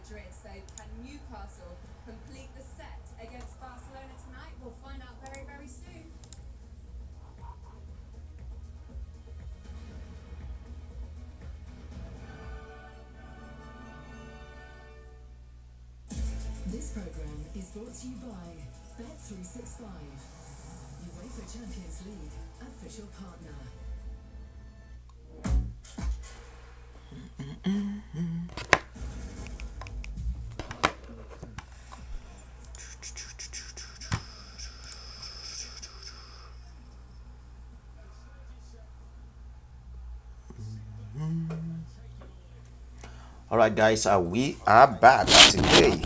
Madrid. So can Newcastle complete the set against Barcelona tonight? We'll find out very, very soon. This program is brought to you by Bet365, UEFA Champions League official partner. All right, guys, we are back today.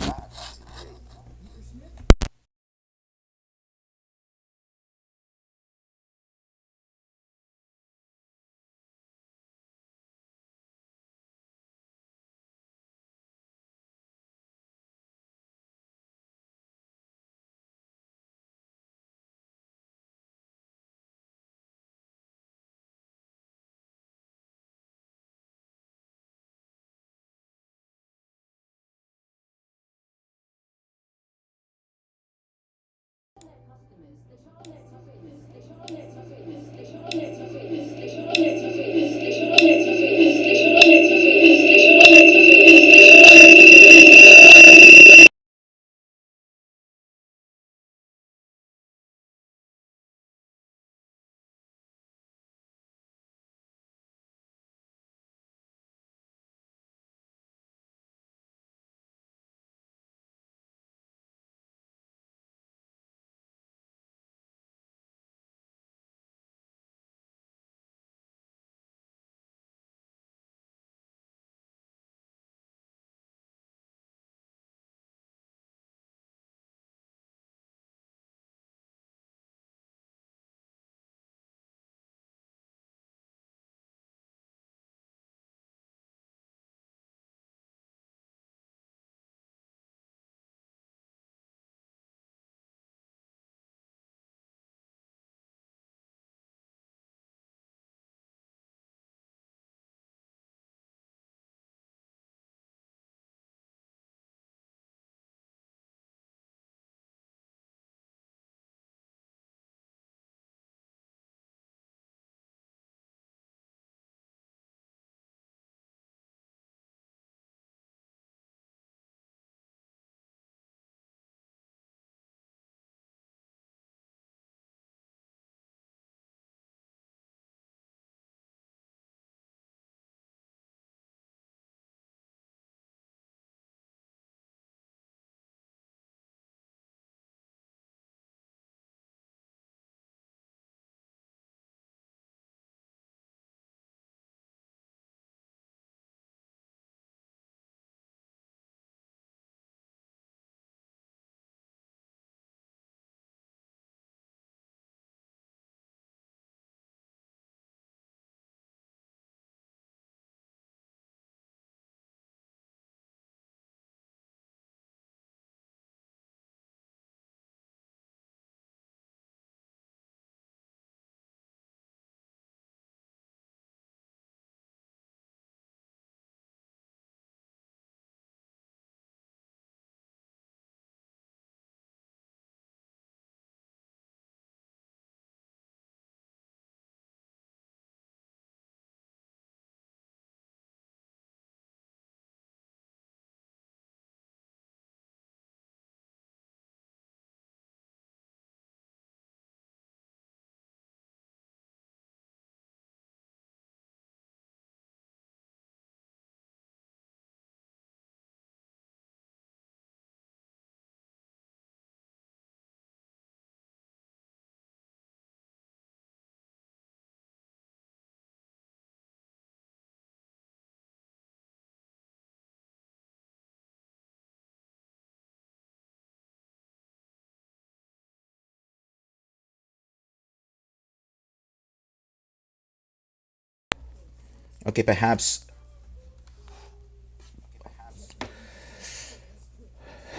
Okay, perhaps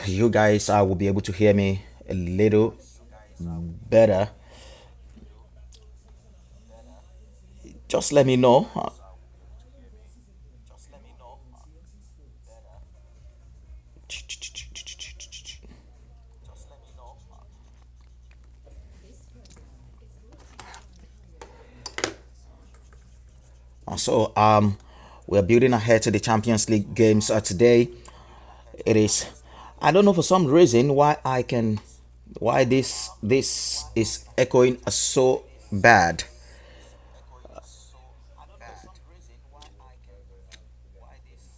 you guys will be able to hear me a little better. Just let me know. So we're building ahead to the Champions League games today. It is. I don't know for some reason why this is echoing so bad.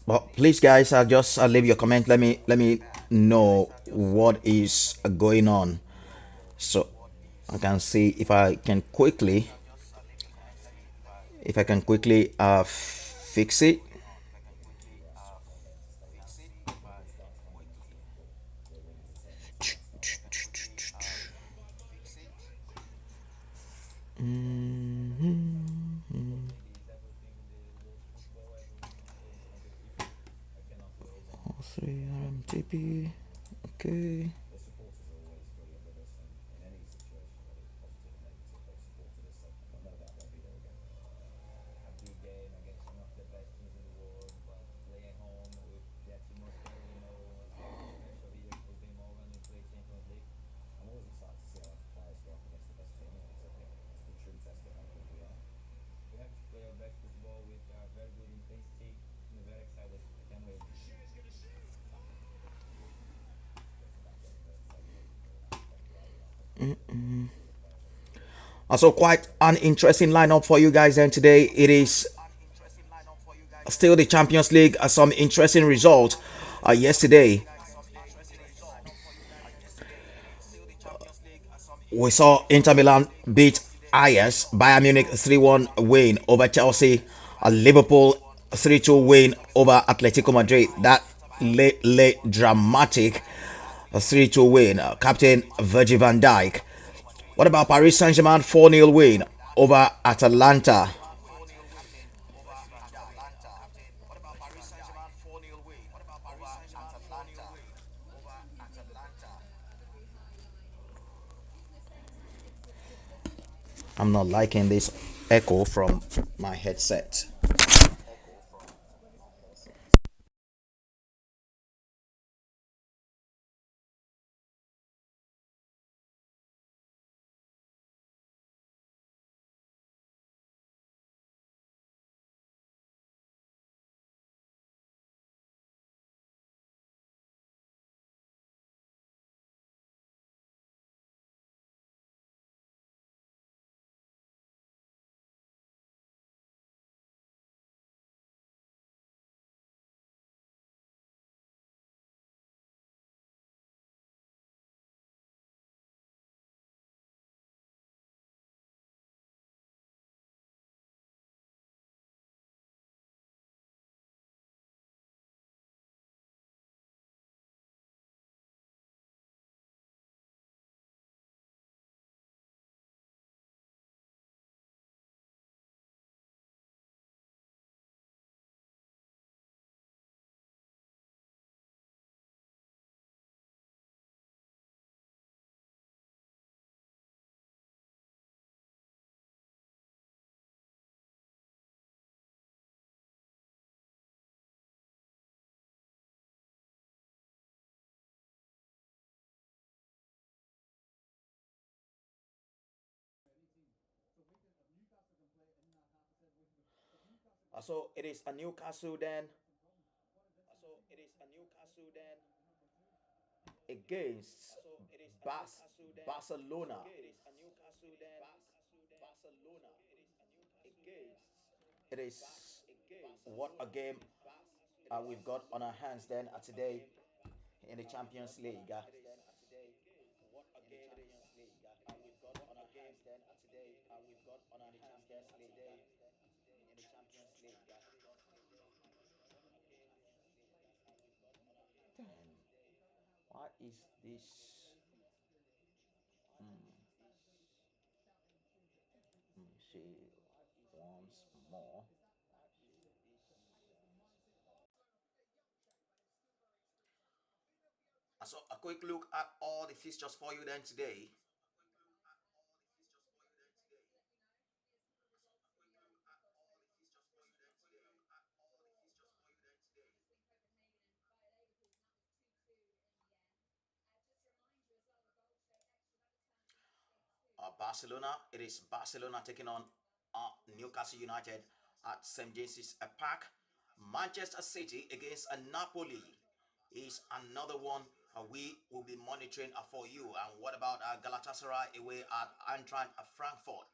But please, guys, just leave your comment. Let me know what is going on, so I can see if I can quickly fix it. Three RMTP. Okay. Also, quite an interesting lineup for you guys. And today it is still the Champions League. Some interesting results. Yesterday we saw Inter Milan beat Ajax, Bayern Munich 3-1 win over Chelsea, Liverpool 3-2 win over Atletico Madrid. That late dramatic 3-2 win. Captain Virgil van Dijk. What about Paris Saint-Germain 4-0 win over Atalanta? I'm not liking this echo from my headset. So it is a Newcastle then against Barcelona. It is what a game we've got on our hands then today in the Champions League. What is this? Let me see once more. So a quick look at all the fixtures for you then today. Barcelona. It is Barcelona taking on Newcastle United. at St. James's Park. Manchester City against Napoli is another one we will be monitoring for you. And what about Galatasaray away at Eintracht Frankfurt?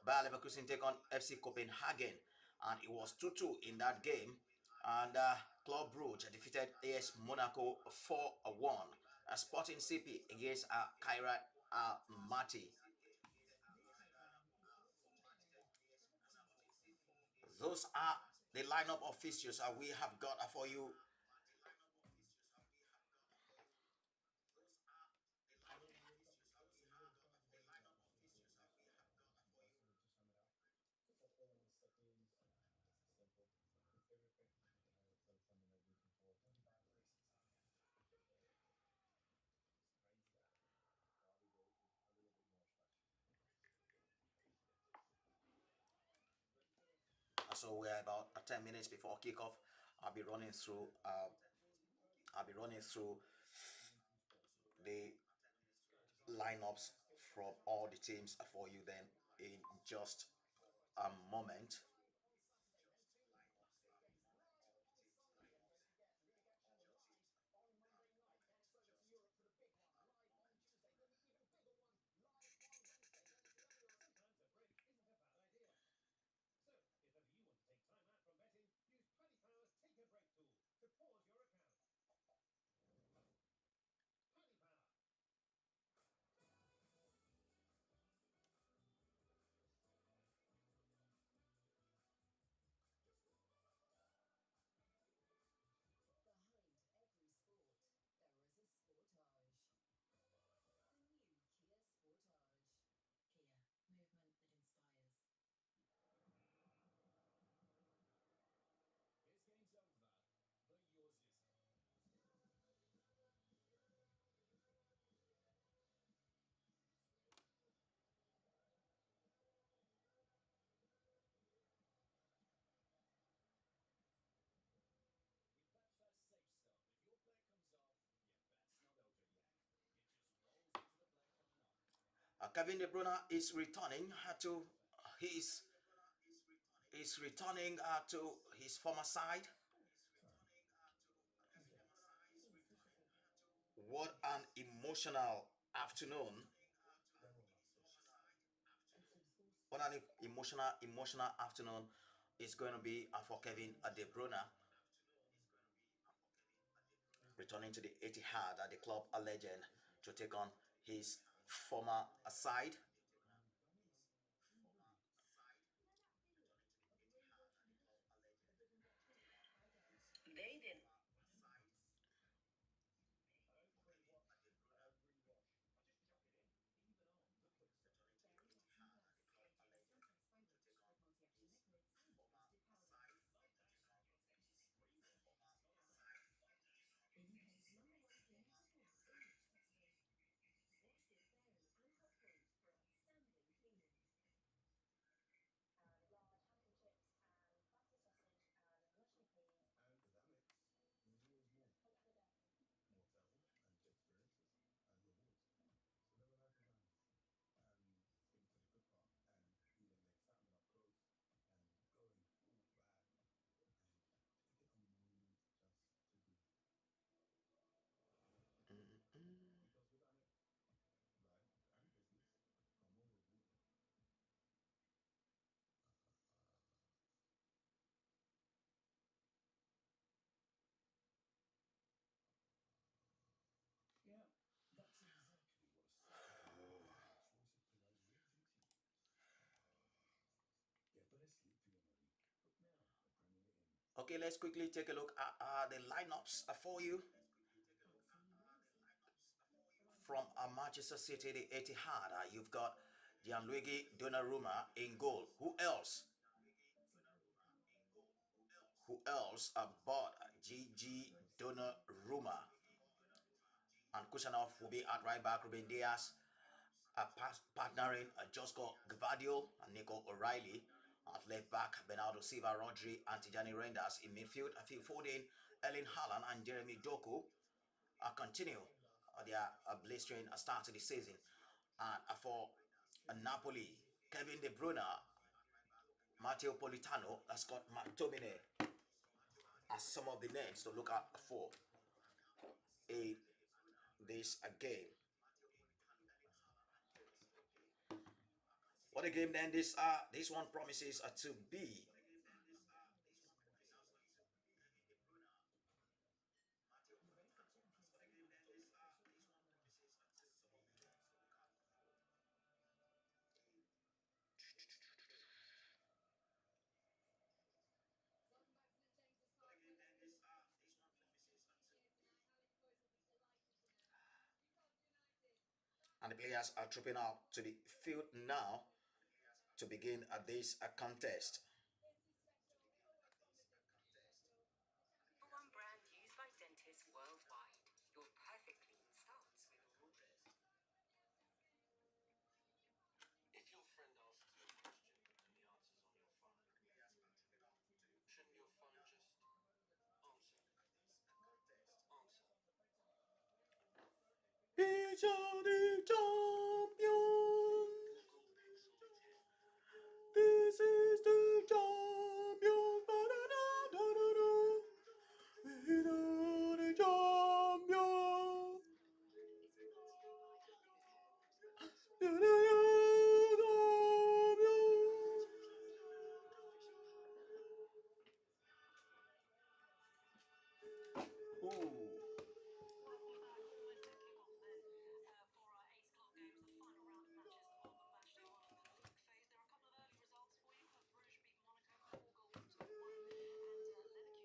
Bayer Leverkusen take on FC Copenhagen, and it was 2-2 in that game. And Club Brugge defeated AS Monaco 4-1. Sporting CP against Kairat Mati. Those are the lineup of fixtures we have got for you. So we're about 10 minutes before kickoff. I'll be running through. I'll be running through the lineups from all the teams for you. Then in just a moment. Behind every sport, there is a sportage. The new Kia Sportage. Kia, movement that inspires. Kevin De Bruyne is returning to his to his former side. What an emotional afternoon! What an emotional afternoon is going to be for Kevin De Bruyne, returning to the Etihad, the club a legend, to take on his former side. They didn't. Berry Blossom Plus, antioxidant spray rich with multi-action liquids and trusted powders. The UK's #1 cleaning performance and bleach testing. Watch this berry and hot point for outstanding cleaning. And large ham and chips and butter sausage and mushy peas. Hope for the best. Okay, let's quickly take a look at the lineups for you from Manchester City, the Etihad. You've got Gianluigi Donnarumma in goal. Who else? Who else but Gigi Donnarumma? And Kusanov will be at right back. Ruben Diaz partnering Josko Gvardiol and Nico O'Reilly. At left back, Bernardo Silva, Rodri, and Tijani Renders in midfield. Phil Foden, Erling Haaland, and Jeremy Doku continue their blistering start to the season. And for Napoli, Kevin De Bruyne Matteo Politano has got McTominay as some of the names to look out for in this game. What a game then this one promises to be. Welcome back to the James's Park, where the Premier here tonight. Alex boys will be delighted to know Newcastle United And the players are trooping out to the field now to begin this contest. it's a special. It always promises to be special. The For championship. one brand used by dentists worldwide, your perfect clean starts with oral. If your friend asks you a question and the answer's on your phone, shouldn't your phone just answer? Answer. He's the champion. Google Pixel 10. This is the champion. Ba-da-da-da-da-da. We are the champion. It's brought to you by Apple. Ooh. Welcome back. Almost a kick-off then for our 8 o'clock games, the final round of matches of matchday one of the league phase. There are a couple of early results for you. Club Brugge beat Monaco 4 goals to 1, and Leverkusen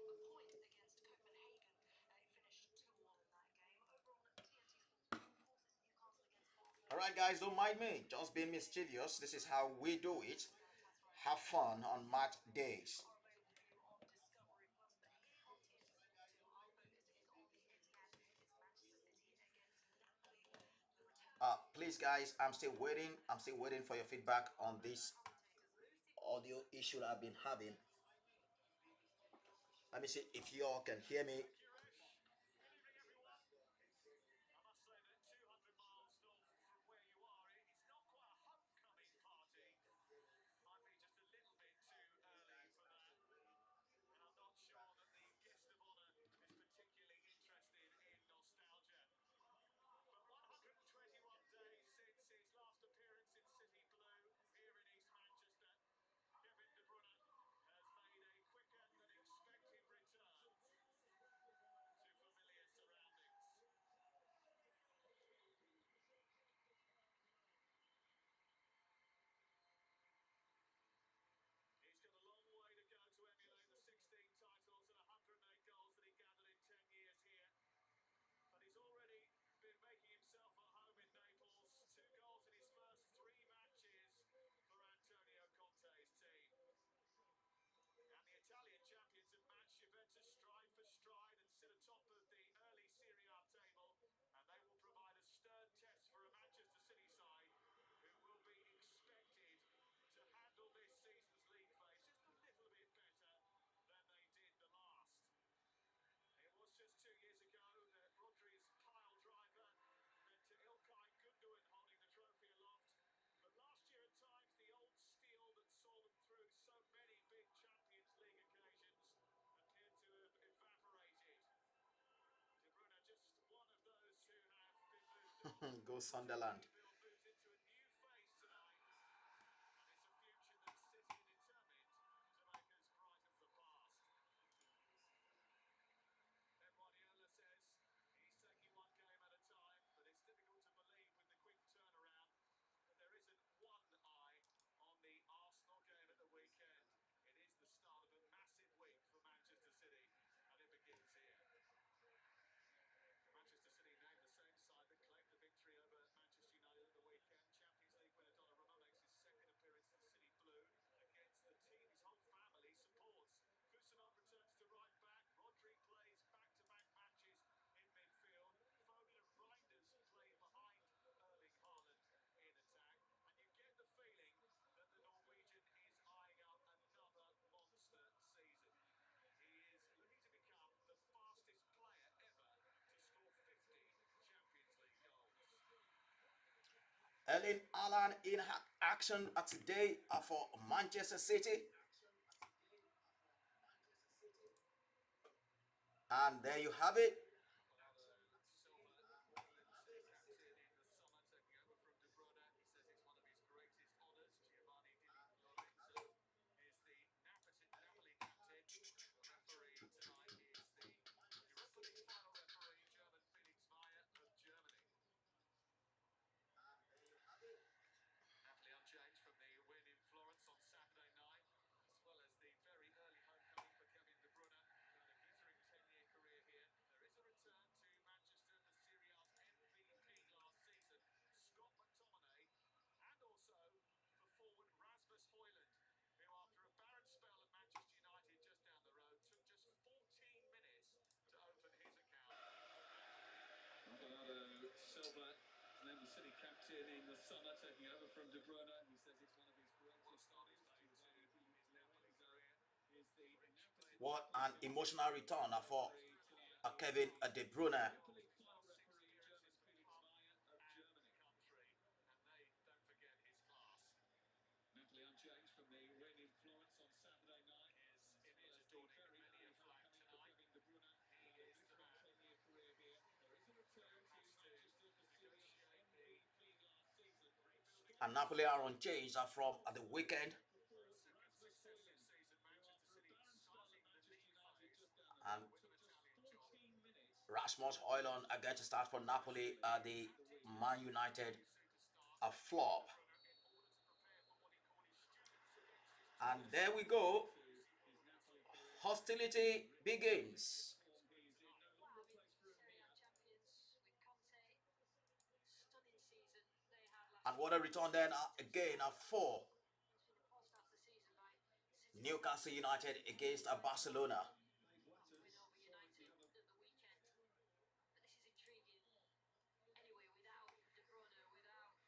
rescued a point against Copenhagen. It finished 2-1 in that game. Over on TNT Sports, of course, it's Newcastle against Barcelona. All right, guys, don't mind me. Just being mischievous. This is how we do it. Have fun on match days. Are available for you on Discovery Plus, but here on TNT Sports 2, our focus is on the Etihad. It's Manchester City against Napoli. The return Please, guys, I'm still waiting. I'm still waiting for your feedback on this commentators Lucy audio issue that I've been having. Let me see if you all can hear me. Good evening, everyone. I must say that 200 miles north from where you are, it's not quite a homecoming party. Might be just a little bit too early for that. And I'm not sure that the guest of honour is particularly interested in nostalgia. But 121 days since his last appearance in City Blue here in East Manchester, Kevin De Bruyne has made a quicker than expected return to familiar surroundings. He's got a long way to go to emulate the 16 titles and 108 goals that he gathered in 10 years here. But he's already been making himself at home in Naples. 2 goals in his first 3 matches for Antonio Conte's team. And the Italian champions have matched Juventus stride for stride and sit atop of the early Serie A table. And they will provide a stern test for a Manchester City side who will be expected to handle this season's league phase just a little bit better than they did the last. It was just 2 years ago that Rodri's pile driver meant to Ilkay Gundogan holding the trophy aloft. But last year at times the old steel that saw them through so many big Champions League occasions appeared to have evaporated. De Bruyne just one of those who have been moved on. Go Sunderland. Rebuild moves into a new phase tonight. And it's a future that City are determined to make as bright as the past. Pep Guardiola says he's taking one game at a time, but it's difficult to believe with the quick turnaround that there isn't one eye on the Arsenal game at the weekend. It is the start of a massive week for Manchester City, and it begins here. Manchester City named the same side that claimed the victory over Manchester United Erling Haaland in action today for Manchester City. And there you have it. Bernardo Silva, England City captain in the summer, taking over from De Bruyne. He says it's one of his greatest honours. Giovanni Di Lorenzo is the Napoli captain. The referee tonight is the Europa League final referee, German Felix Meyer of Germany. Napoli unchanged from the win in Florence on Saturday night, as well as the very early homecoming for Kevin De Bruyne, found a glittering 10-year career here. There is a return to Manchester, the Serie A's MVP last season, Scott McTominay, and also for forward Rasmus Højlund, who after a barren spell at Manchester United just down the road, took just 14 minutes to open his account. Bernardo Silva, named the City captain in the summer, taking over from De Bruyne. He says it's one of his greatest honours. His Napoli career is the What an emotional return for Kevin De Bruyne. Napoli final referee, German Felix Meyer of Germany. And they don't forget his class. Napoli unchanged from the win in Florence on Saturday night. His image adorning many a flag tonight. De Bruyne, he is the man. 10-year career here. There is a return to Manchester, the Serie A's MVP last season. And Napoli are unchanged from the weekend. For a second successive season, Manchester City starting the league phase And with an Italian job. Rasmus Højlund again to start for Napoli. The Man United flop. And there we go. Hostility begins. Well, I mean, Serie A champions with Conte, stunning season they had last And what a return then again for It's been a poor start to the season by City. Newcastle United against Barcelona. Win over United at the weekend. But this is intriguing. Anyway, without De Bruyne, without Scott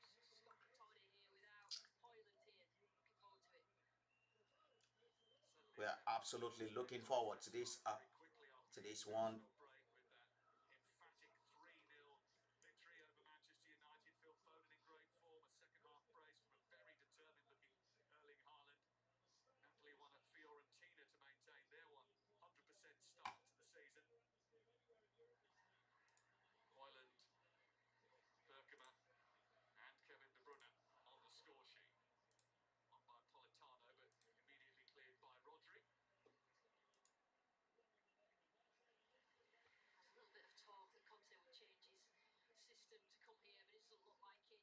McTominay here, without Højlund here, looking forward to it. We are absolutely looking forward to this one. With that emphatic 3-0 victory over Manchester United. Phil Foden in great form. A second half brace from a very determined looking Erling Haaland. Napoli won at Fiorentina to maintain their 100% start to the season. Højlund, Bergkamp and Kevin De Bruyne on the score sheet. On by Politano, but immediately cleared by Rodri. There's a little bit of talk that Conte would change his system to come here, but it doesn't look like it.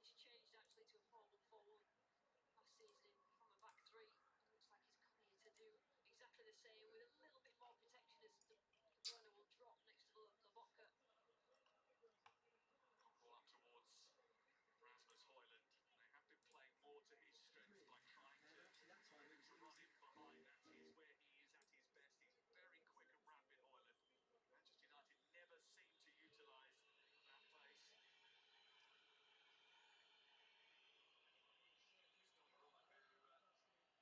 He's changed actually to a 4-1-4-1 last season from a back three. It looks like he's come here to do exactly the same with a little bit more protection as De Bruyne will drop next to Lobotka. Ball up towards Rasmus Højlund. They have been playing more to his strengths by trying to run him behind. That is where he is at his best. He's very quick and rapid, Højlund. Manchester United never seem to utilise that pace. Donnarumma, who made his debut in that derby victory, getting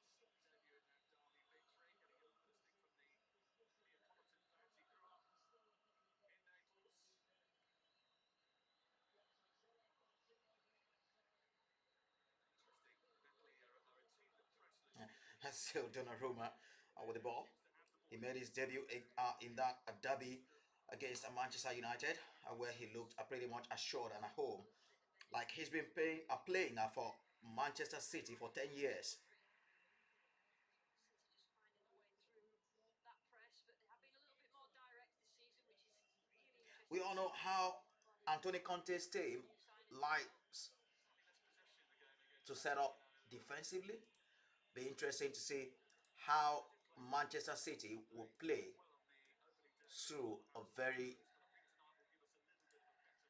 a listing from the Neapolitan fans. He grew up in Naples. Interesting. Napoli are a team that press Still Donnarumma with the ball. He made his debut in that derby against Manchester United, where he looked pretty much assured and at home, like he's been playing for Manchester City for 10 years. City just finding a way through that press, but they have been a little bit more direct this season, which is really interesting. We all know how Antonio Conte's team likes to set up defensively. Be interesting to see how Manchester City will play through a very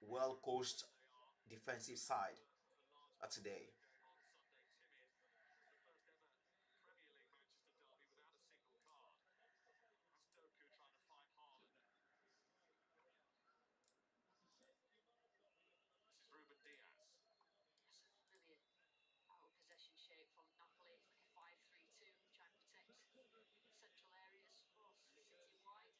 well coached defensive side today. Trying to find Haaland. This is Ruben Diaz. That's a brilliant out of possession shape from Napoli. It's like a 5-3-2, trying to protect central areas, force City wide.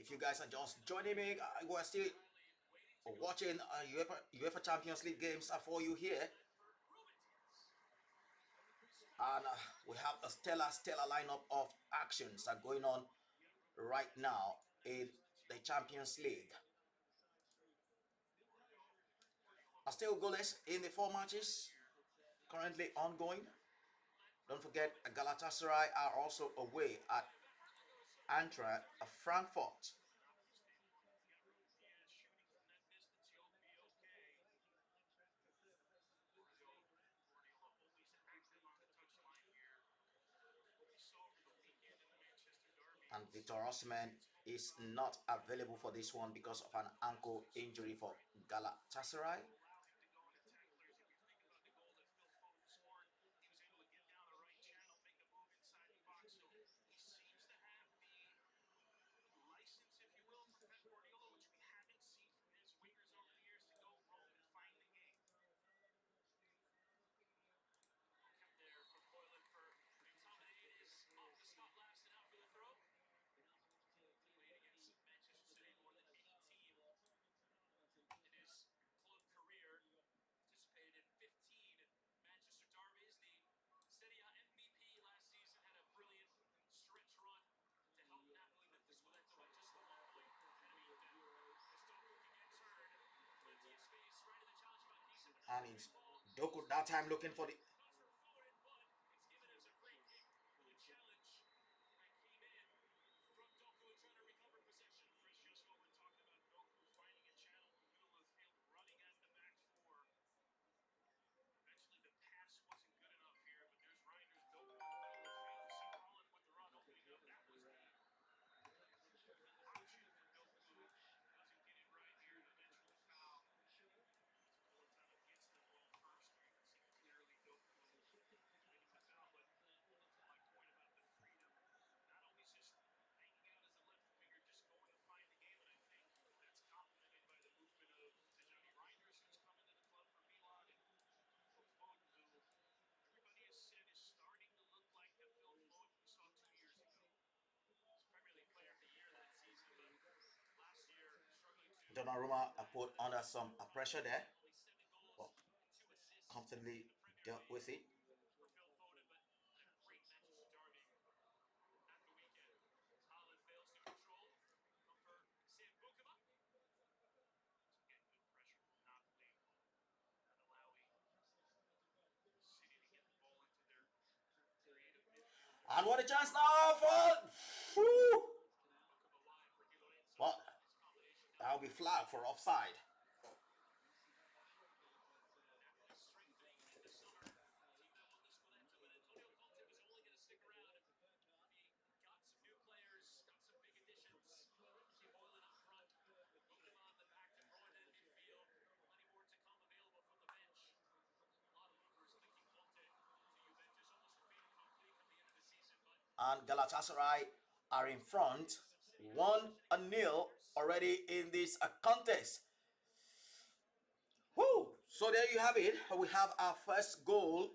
If you guys are just joining me, we're still watching UEFA Champions League games for you here, and we have a stellar lineup of actions are going on right now in the Champions League. Are still goalless in the four matches currently ongoing. Don't forget, Galatasaray are also away at Eintracht Frankfurt. Yeah, shooting from that distance, you'll be okay. Guardiola always active on the touchline here. We saw over the weekend in the Manchester derby. And Victor Osimhen is not available for this one because of an ankle injury for Galatasaray. Allow him to go and attack players. If you think about the goal that Phil Foden scored, he was able to get down the right channel, make a move inside the box. So he seems to have the license, if you will, from Pep Guardiola, which we haven't seen from his wingers over the years, to go roam and find the game. Kept there from Boylan for McTominay. It is off the stop last and out for the throw. Played against Manchester City, more than any team in his club career. Participated in 15 Manchester derbies. The Serie A MVP last season had a brilliant stretch run to help Napoli lift the Scudetto by just the 1 point. And a beat down. As Doku can get turned. Plenty of space right in the challenge by Kisa. And it's Doku that time looking for the. Not for Foden, but it's given as a free kick for the challenge that came in from Doku and trying to recover possession. Chris, just what we're talking about. Doku finding a channel in the middle of the field, running at the back four. Eventually the pass wasn't good enough here, but there's Reinders, Doku in the middle of the field. You see Holland with the run opening up. That was the option for Doku. Doesn't get it right here. An eventual foul. Politano gets the ball first. You can see clearly Doku committing the foul, but to my point about the freedom, not only just hanging out as a left winger, just going to find the game, and I think that's complemented by the movement of Tijani Reinders, who's coming to the club for Milan, and Phil Foden, who everybody has said is starting to look like the Phil Foden we saw 2 years ago. He's Premier League Player of the Year that season, but last year struggling to Donnarumma put under some pressure there, only 7 but goals, 2 assists comfortably in the Premier dealt League with it. for Phil Foden, but a great Manchester derby at the weekend. Haaland fails to control. Come for Sam Bukema. Again, good pressure from Napoli, not allowing City to get the ball into their creative midfield. And what a chance now for. Whew. Bukema wide for Di Lorenzo. Well, His combination that'll be flagged for offside. Napoli strengthening in the summer. Team that won the Scudetto, but Antonio Conte was only going to stick around. He got some new players, got some big additions. See Boylan up front, Bukema on the back, De Bruyne in midfield. Plenty more to come available from the bench. A lot of movers linking Conte to Juventus, almost a fait accompli come the end of the season, but And Galatasaray are in front 1-0 already in this contest. Woo! So there you have it. We have our first goal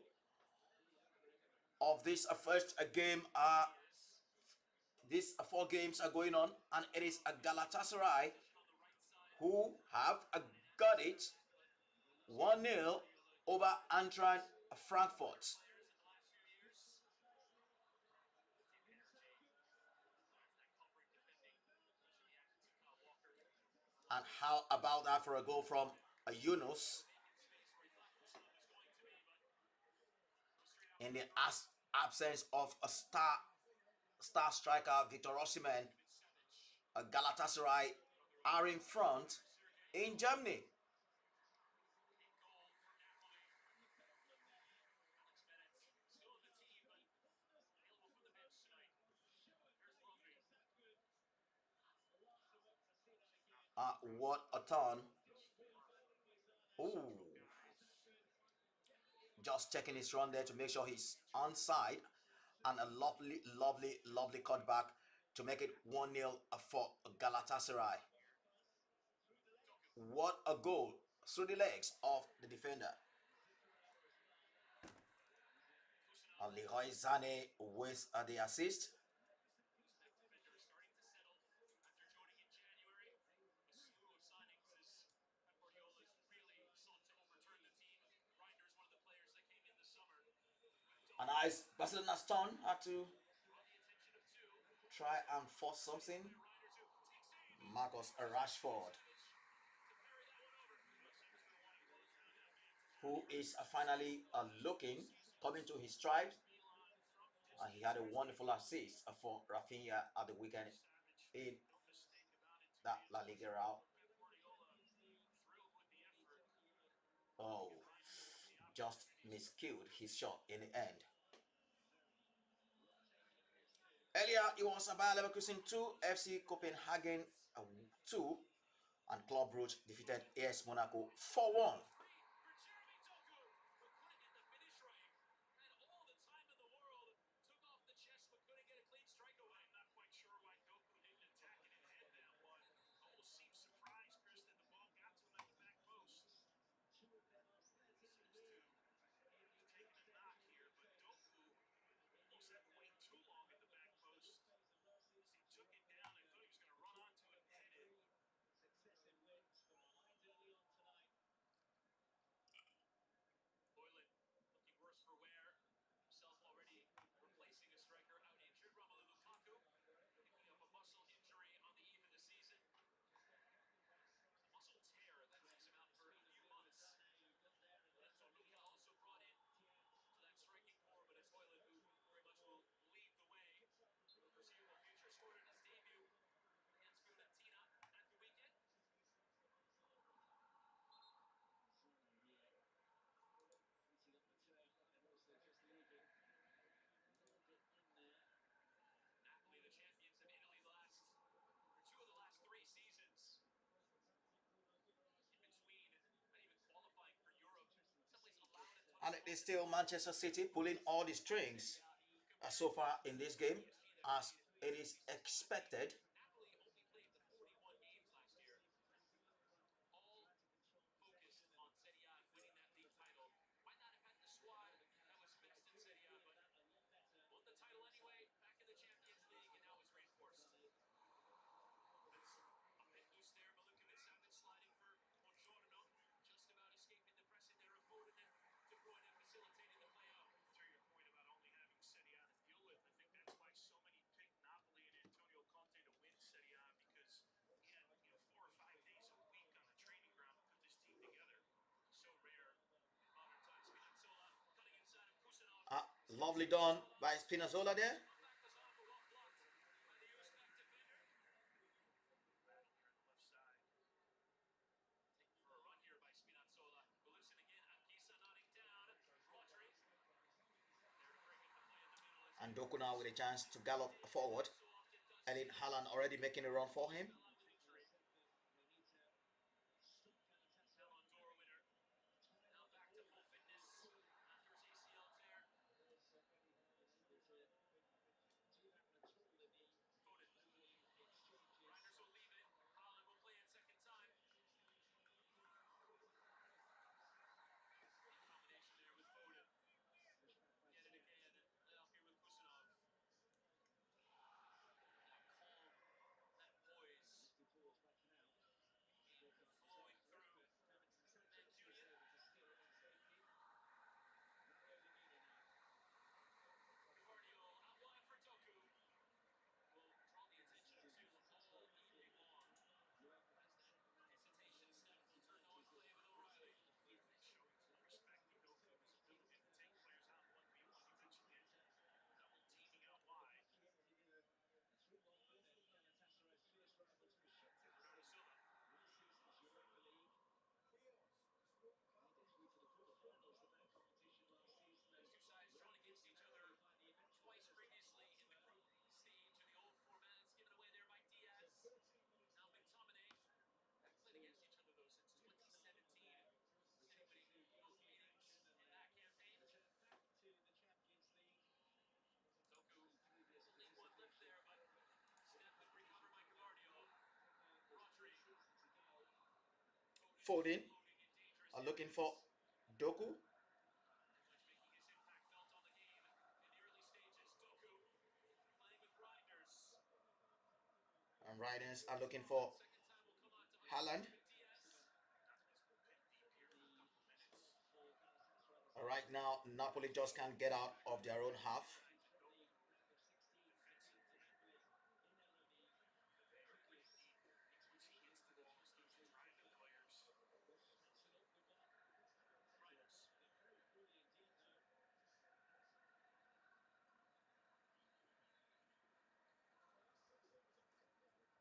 of this first game. These 4 games are going on, and it is a Galatasaray on the right side, who have got it 1-0 over Eintracht Frankfurt. players in the last few years. Team energy, that covering, defending, especially the absence of Kyle Walker. And how about that for a goal from Yunus Making space where he thought Kusama was going to be, but goes straight out in for the the throw. absence of a star striker Victor Osimhen? David Savic, Galatasaray are in front in Germany. big goal for Napoli. Alex Bennett still on the team, but available from the bench tonight. Here's Rodri. What a turn. Just 4 Ooh, guys. just checking his run there to make sure he's onside. And a lovely cutback to make it 1-0 for Galatasaray. What a goal through the legs of the defender. And Leroy Sané with the assist. That defender is starting to settle after joining in It's Barcelona's turn. Had to Draw the attention of two. try and force something. Riders who takes aim. Marcus Rashford, To parry that one over. Seems going to want to close down that man. who is finally looking, coming to his stride. Milan from just He had a wonderful assist for Rafinha at the weekend savage. in No mistake about it. Two that games La in a Liga row. route. Pep Guardiola thrilled with the effort. Oh, He finds room for the just opportunities. miscued his shot in the end. Earlier, it was Bayer Leverkusen 2, FC Copenhagen 2, and Club Brugge defeated AS Monaco 4-1. Three for Jeremy Doku, who couldn't get the finish right. Had all the time in the world. Took off the chest, but couldn't get a clean strike away. I'm not quite sure why Doku didn't attack it and head that one. Almost seems surprised, Chris, that the ball got to him at the back post. Seems to have taken a knock here, but Doku almost had to wait too long at the back post. As he took it down, I thought he was going to run onto it and head it. Boylan looking worse for wear. Himself already replacing a striker out injured. Romelu Lukaku picking up a muscle injury on the eve of the season. A muscle tear that takes him out for a few months. So Luka also brought in to that striking core, but it's Boylan who very much will lead the way for the foreseeable future. Scored in his debut against Fiorentina at the weekend. Napoli, the champions of Italy two of the last three seasons. In between, not even qualifying for Europe. Somebody's allowed a ton And of it is still Manchester City pulling all the strings so far in this game, as it is expected. Napoli only played the 41 games last year. All focused on Serie A and winning that league title. Might not have had the squad that was best in Serie A, but won the title anyway, back in the Champions League, and now is reinforced. That's a bit loose there. Milinkovic Savic sliding for Buongiorno. Just about escaping the pressing there of Foden, and De Bruyne facilitating the play out. To your point about only having Serie A to deal with, I think that's why so many picked Napoli and Antonio Conte to win Serie A, because he had 4 or 5 days a week on the training ground to put this team together. So rare in modern times. Spinazzola cutting inside of Kusanov. Lovely done by Spinazzola there. Back was on, but well blocked by the Uzbek defender. Battle here on the left side. Taken for a run here by Spinazzola. Belusin again. Anguissa nodding down. Rodri. There to break up the play in the middle. And Doku now with a chance to gallop forward. So often does Erling Haaland already making a run for him. an injury. Ballon d'Or winner. Now back to full fitness after his ACL tear. Foden. Riders will leave it. Haaland will play it second time. In combination there with Foden. Get it again. Lay off here with Kusanov. That calm, that poise. Flowing through. Mancunian. Guardiola out wide for Doku. Will draw the attention of two all evening long. As that hesitation step will turn to enclave with O'Reilly. Showing some respect to Doku's ability to take players out 1v1. You mentioned it. Double teaming out wide. Bernardo Silva. These two sides drawn against each other twice previously in the group stage of the old formats, given away there by Diaz. Now McTominay. Played against each other though since 2017. City winning both meetings in that campaign. Doku only one left there, but step and recover by Guardiola. Rodri. Foden Loading in dangerous are looking areas. for Doku. Very much making his impact felt on the game in the early stages. Doku playing with Reinders. And Riders are looking for Second time will come on to Haaland. Diaz. That's been deep here for a couple minutes. Right now, Napoli just can't get out of their own half. Besides Doku defensively, they are pretty deep. Once he gets the ball, it's those driving players. Rhinos.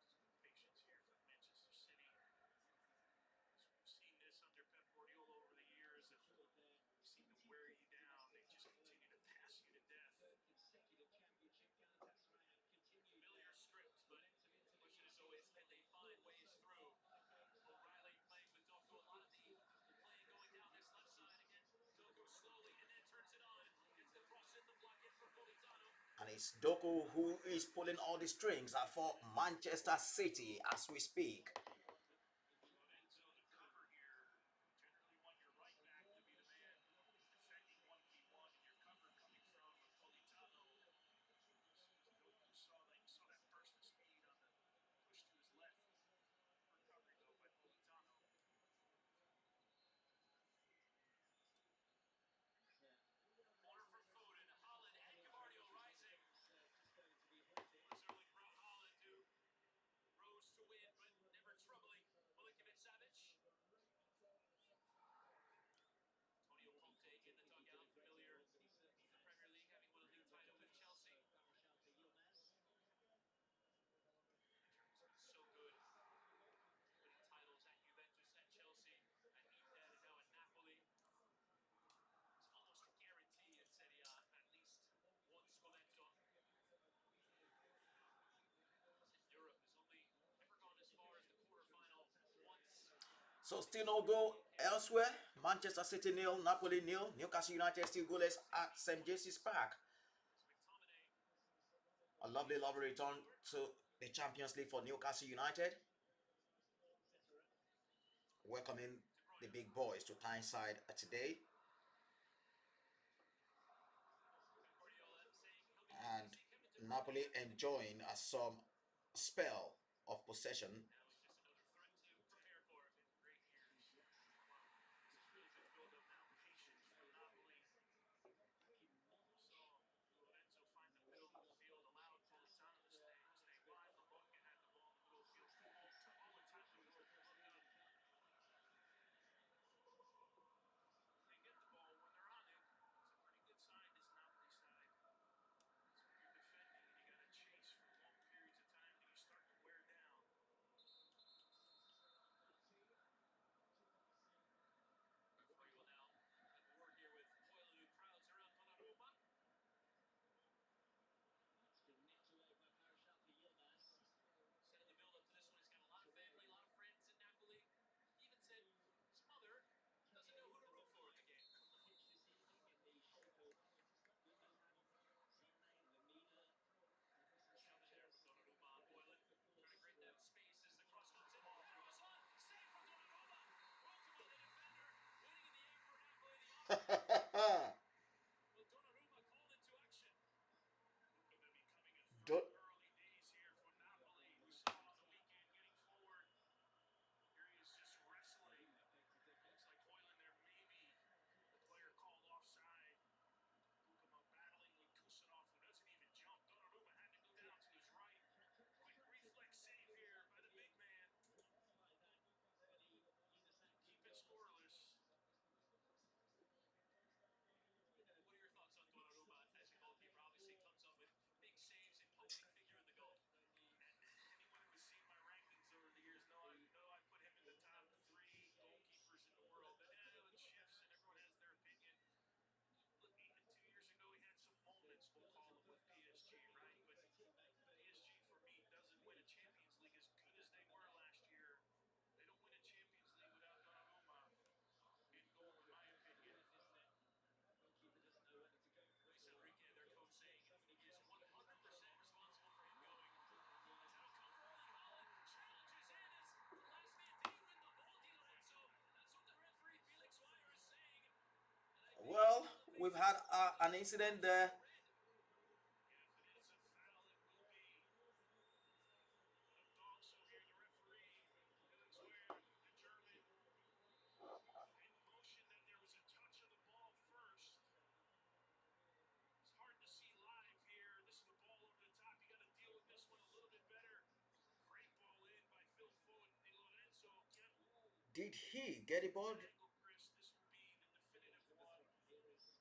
Some patience here for Manchester City. So we've seen this under Pep Guardiola over the years. If they seem to wear you down, they just continue to pass you to death. Familiar script, but the question is always, can they find ways through? O'Reilly playing with Doku. A lot of the playing going down this left side again. Doku slowly and then turns it on. Gets the cross in the block in for Politano. And it's Doku who is pulling all the strings for Manchester City as we speak. Lorenzo to cover here. Generally want your right back to be the man defending 1v1 and your cover coming from Politano. As Doku saw that, you saw that burst of speed on the push to his left. Recovery though by Politano. Corner from Foden. Holland and Gavardio rising. Was early brought Holland to rose to win, but never troubling. Milinkovic Savic. Antonio Conte in the dugout, familiar with the Premier League, having won a league title with Chelsea. He's been so good, winning titles at Juventus, at Chelsea, at Inter, and now at Napoli. It's almost a guarantee in Serie A, at least one Scudetto. In Europe, has only ever gone as far as the quarterfinal once. So still no goal elsewhere. Manchester City nil, Napoli nil, Newcastle United still goalless at St. James's Park. A lovely, lovely return to the Champions League for Newcastle United. Welcoming the big boys to Tyneside today. And Napoli enjoying some spell of possession. Now he's just another threat to prepare for. Great years. Wow. This is really good build-up now. Patience from Napoli. Saw Lorenzo find the middle of the field, allowed Politano to stay wide. Lobotka had the ball in the middle of the field. Took all the time in the world to look up. They get the ball when they're on it. It's a pretty good sign, this Napoli side. So when you're defending and you got to chase for long periods of time, then you start to wear down. Referee will now have a word here with Hoyland, who crowds around Donnarumma. Said in the build-up to this one, he's got a lot of family, a lot of friends in Napoli. He even said his mother doesn't know who to root for in the game. Shoving there from Donnarumma on Hoyland. Trying to create that space as the cross comes in. There goes one. Save from Donnarumma. Broken by the defender. Winning in the air for Napoli. Well, Donnarumma called into action. Luka may be coming in through Do- early days here for Napoli. We saw on the weekend getting forward. Here he is just wrestling. Looks like Hoyland there, maybe the player called offside. Luka battling with Kusanov, who doesn't even jump. Donnarumma had to go down to his right. Quick reflex save here by the big man. Keep it scoreless. What are your thoughts on Donnarumma as a goalkeeper? Obviously comes up with big saves, imposing figure in the goal. And anyone who's seen my rankings over the years know I put him in the top 3 goalkeepers in the world. But it shifts and everyone has their opinion. Look, 2 years ago he had some moments, we'll call them, with PSG, right? But PSG for me doesn't win a Champions League as good as they were last year. They don't win a Champions League without Donnarumma in goal, in my opinion. Luis Enrique, their coach, saying he is 100% responsible for him going. As out comes Erling Haaland, challenges in as the last man didn't win the ball, Di Lorenzo. That's what the referee Felix Weyer is saying. And I think well, it we've elevates had an the incident there. red. Yeah, if it is a foul, it will be. No dog show here. The referee, Felix Weyer, the German, made the motion that there was a touch of the ball first. Did he get a ball? Angle, Chris, this will be the definitive one.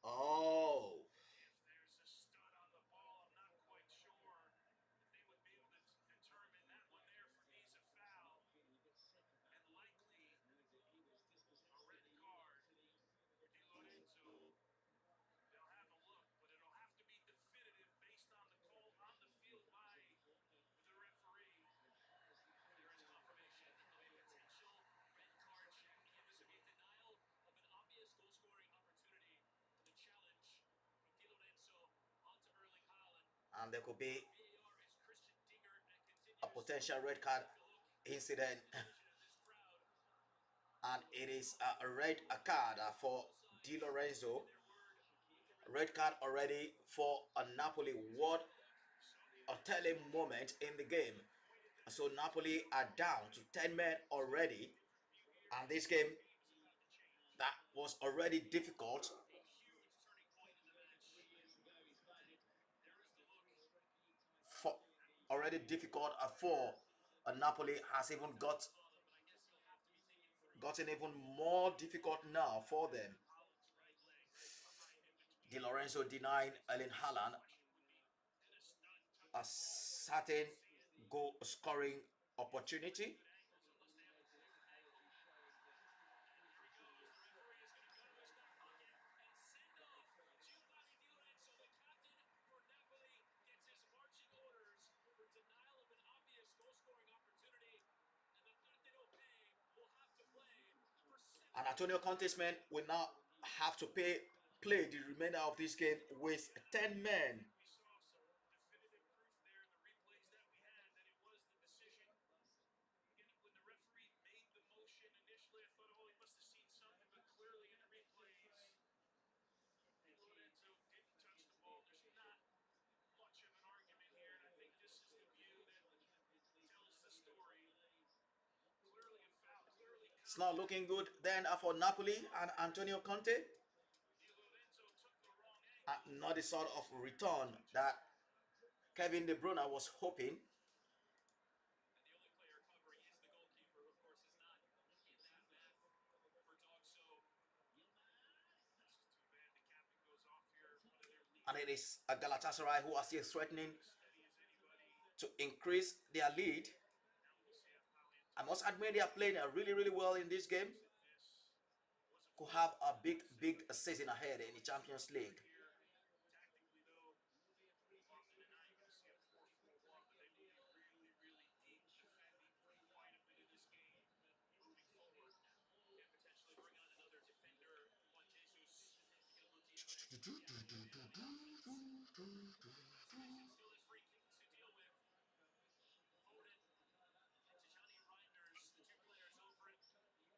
Oh, If there's a stud on the ball, I'm not quite sure if they would be able to determine that one there. For me, is a foul and likely a red card for Di Lorenzo. They'll have a look, but it'll have to be definitive based on the call on the field by the referee. There is confirmation of a potential red card check. It was to be a denial of an obvious goal scoring opportunity. The challenge from Di Lorenzo onto Erling Haaland. and there could be VAR as Christian Dinger a continues potential red to card take a look incident, at the vision of this crowd. and it is a red card for Both Di sides Lorenzo. taking their word with the Red referee. card already for a Napoli. What We saw the a initial telling call moment in the game. pointed that So Napoli Lorenzo are was down to 10 men it's going to be a already, different view here. and this Feels like game the game is about to change. that was already difficult A huge turning point in the match. There is the look. for Napoli has even Knocked it off of Haaland, but I guess he'll have to be taken free. gotten even more difficult now for them. Haaland's right leg behind him Di between Lorenzo denying Erling the Haaland question would be, can a stud touch a the ball? certain See it. goal scoring These are pretty opportunity. good angles unless they have a different angle. And here he goes. The referee is going to go to his back pocket and send off Giovanni Di Lorenzo, the captain for Napoli, gets his marching orders for denial of an obvious goal-scoring opportunity. And the Partenope will have to play for 70 And Antonio Conte's men will now have to play the remainder of this game with Yeah, 10 I think men. we saw some definitive proof there in the replays that we had that it was the decision. Again, when the referee made the motion initially, I thought, oh, he must have seen something, but clearly in the replays, Di Lorenzo didn't touch the ball. There's not much of an argument here, and I think this is the view that tells the story. Clearly a foul, clearly It's not contact. looking good then for Napoli and Antonio Conte. Di Lorenzo took the wrong angle. Not the sort of return that Kevin De Bruyne was hoping. And the only player recovering is the goalkeeper, who, of course, is not in that math for Dog. So This is too bad the captain goes off here. One of their And leaders it is a Galatasaray who are still threatening as steady as anybody. to increase their lead. Now we'll see if I Antonio must admit they are playing really, really well in this game. looks at this. Was a Could foul. have a I'd big, say big season ahead in the clearly struck Champions over League. here. Tactically, though, often than not, you're going to see a 4-4-1, but they will be really, really deep defending for quite a bit of this game moving forward. and potentially bring on another defender, Juan Jesus, because Gutierrez definitely on the offense. Substitution still has free kicks to deal with. Foden and Tijani Reinders, the two players over it.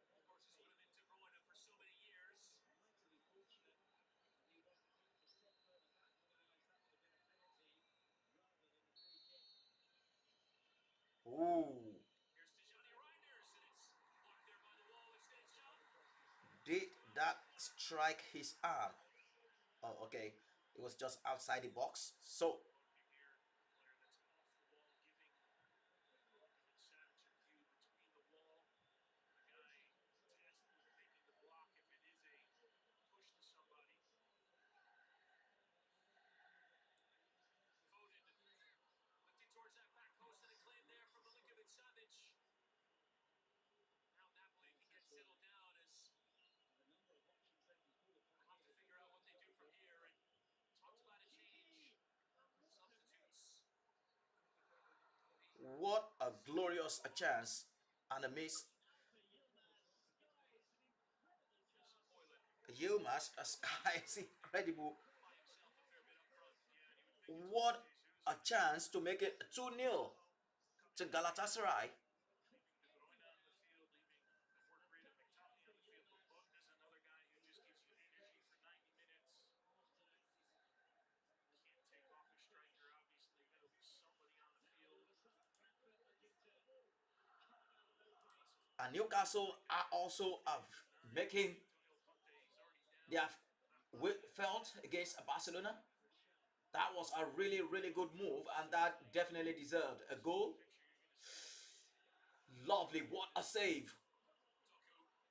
Of course, this would have been De Bruyne for so many years. Ooh, Here's Tijani Reinders, and it's blocked there by the wall, which stands John. did that strike his arm? Oh, okay. It was just outside the box. So Looking here, a player that's off the wall, giving Milan Savic a view between the wall and the guy tasked with making the block if it is a push to somebody. Foden lifting towards that back post, and a claim there from Milinkovic Savic. Now Napoli can get settled down as we'll have to figure out what they do from here, and talked about a change. Substitutes. what a glorious chance and a miss. Jason Hoyland Yilmaz, a sky is incredible. by himself a fair bit up front. Yeah, and you would think it's going to be What Jesus a chance to make it 2-0 to coming in here, Galatasaray. leaving De Bruyne on the field, leaving the work rate of McTominay on the field, but booked as another guy who just gives you energy for 90 minutes. Can't take off a striker, obviously. Got to leave somebody on the field. And Newcastle are also making Antonio Conte, he's already down. their Not weight confident. felt against Barcelona. That was a really, really good move, and that definitely deserved a This is the goal. picture you're going to see. Lovely, what a save. Doku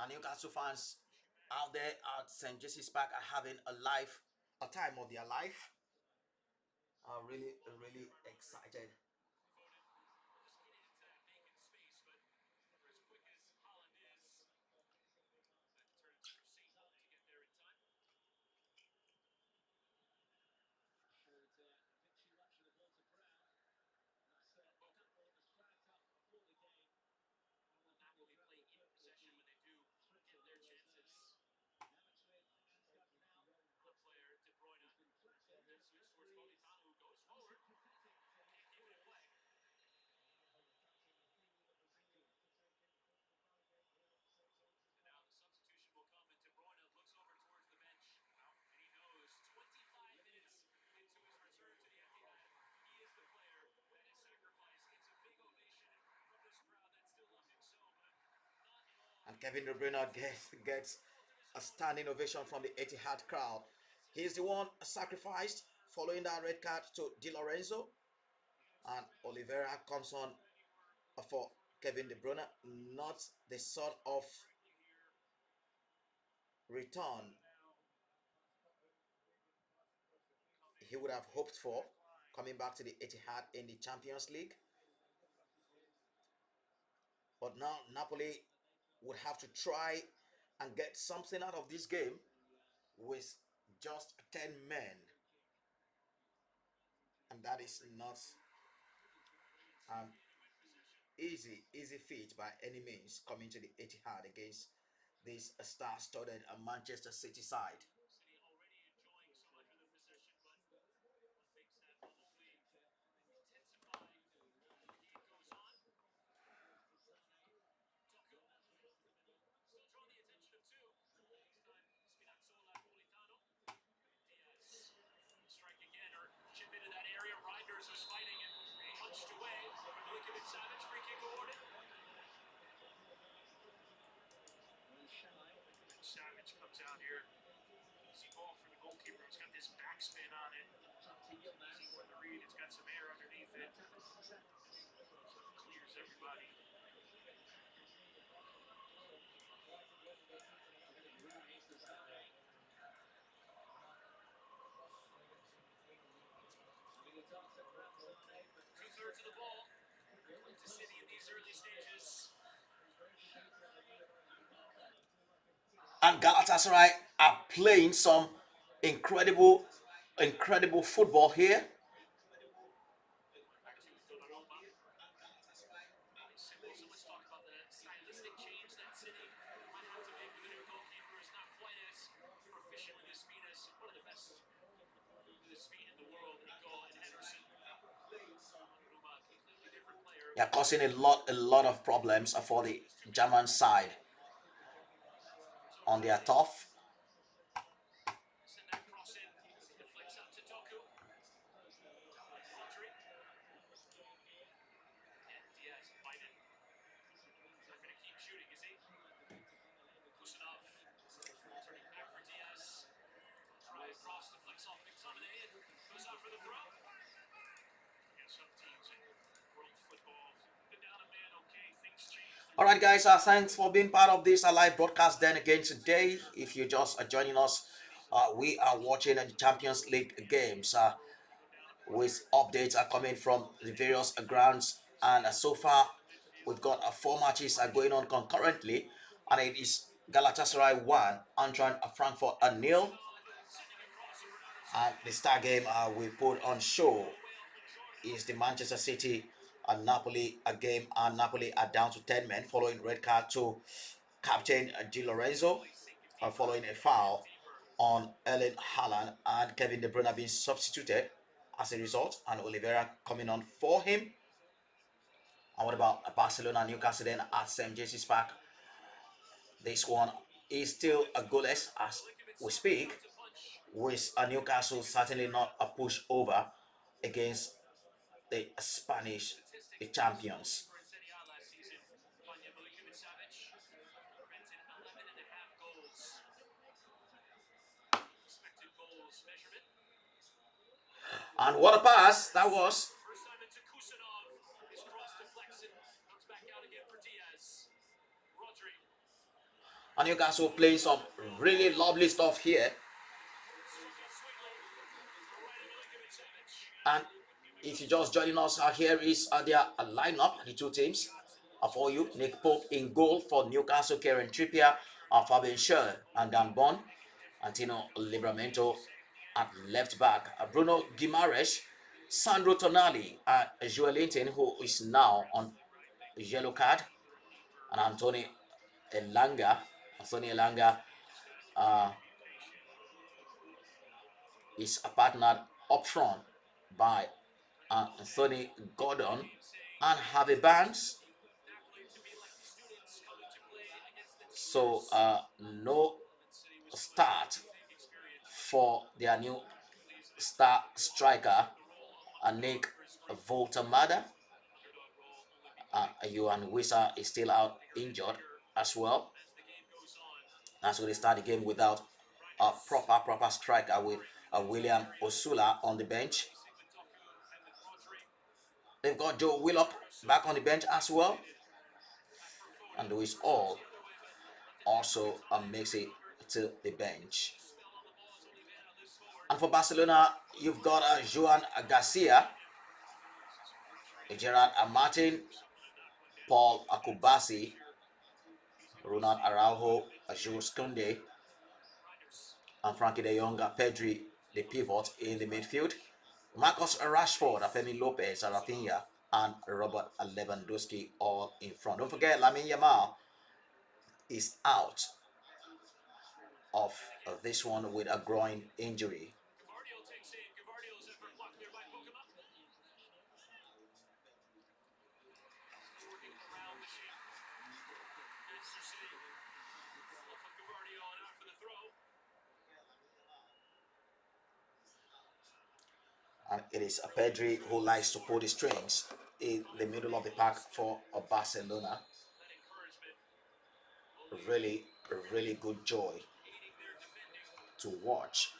And Newcastle fans out there at St. Jesse's Park are having a time of their life. Are really, really excited. Just getting into that vacant space, but for as quick as Holland is, had to turn it over St. Hope to get there in time. Napoli play in possession when they do get their chances. The player, De Bruyne, then switch towards Politano, who goes forward. Can't keep it in play. And now the substitution will come, and De Bruyne looks over towards the bench. And he knows 25 minutes into his return to the Etihad, he is the player that is sacrificed. Gets a big ovation from this crowd that still loved him so, but not in all. And Kevin De Bruyne gets a standing ovation from the Etihad crowd. He's the one sacrificed following that red card to Di Lorenzo. And Oliveira comes on for Kevin De Bruyne. Not the sort of return he would have hoped for coming back to the Etihad in the Champions League. But now Napoli would have to try and get something out of this game with just 10 men. And that is not an easy feat by any means coming to the Etihad against this star-studded Manchester City side. City already enjoying so much of the possession, but things that will only intensify as the game goes on. Doku still drawing the attention of two. This time Spinazzola, Politano, Diaz. Strike again or chip into that area. Reinders was fighting and punched away. Milinkovic Savic, free kick awarded. Savic comes out here. Easy ball for the goalkeeper. It's got this backspin on it. Easy one to read. It's got some air underneath it. So it clears everybody. Two-thirds of the ball went to City in these early stages. And Galatasaray are playing some incredible, incredible football here. Back to Donnarumma. Simple. So let's talk about the stylistic change that City might have to make with the new goalkeeper. Is not quite as proficient with his feet as one of the best with his feet in the world. Nico and Henderson. Donnarumma, completely different player. They are causing a lot of problems for the German side on their turf. Send that cross in. Deflects out to Doku. Rodri. And Diaz invited. Not going to keep shooting, is he? Kusanov. Turning back for Diaz. Try across, deflects off McTominay and goes out for the throw. Yeah, some teams in world football, been down a man, okay, things change. All right, guys, thanks for being part of this live broadcast. Then again today, if you just are joining us, we are watching the Champions League games. With updates are coming from the various grounds, and so far we've got 4 matches are going on concurrently, and it is Galatasaray 1, Eintracht Frankfurt 0, and the star game we put on show is the Manchester City and Napoli a game, and Napoli are down to 10 men following red card to captain Di Lorenzo, following a foul on Erling Haaland, and Kevin De Bruyne being substituted as a result, and Oliveira coming on for him. And what about Barcelona Newcastle then at St. Jesse's Park? This one is still a goalless as we speak, with a Newcastle certainly not a pushover against the Spanish champions. Last season, Milinkovic Savic granted 11 and a half goals. Expected goals measurement. And what a pass that was. First time into Kusanov. His cross deflects and comes back out again for Diaz. Rodri. And Newcastle playing some really lovely stuff here. And if you're just joining us, here is their lineup, the two teams for you. Nick Pope in goal for Newcastle, Kieran Trippier, Fabian Schär, and Dan Bon. Antino Libramento at left back. Bruno Guimaraes, Sandro Tonali, Joel Linton, who is now on yellow card, and Elanga. Anthony Elanga uh, is partnered up front by Anthony Gordon and Harvey Barnes. So no start for their new star striker, Nick Voltamada. Johan Wissa is still out injured as well. And so they start the game without a proper striker with William Osula on the bench. They've got Joe Willock back on the bench as well. And Luis All also makes it to the bench. And for Barcelona, you've got Joan Garcia, Gerard Martin, Paul Akubasi, Ronald Araujo, Jules Koundé, and Frankie de Jong, Pedri, the pivot in the midfield. Marcus Rashford, Femi Lopez, Rafinha, and Robert Lewandowski all in front. Don't forget, Lamine Yamal is out of this one with a groin injury. And it is Pedri who likes to pull the strings in the middle of the pack for Barcelona. Really good joy to watch.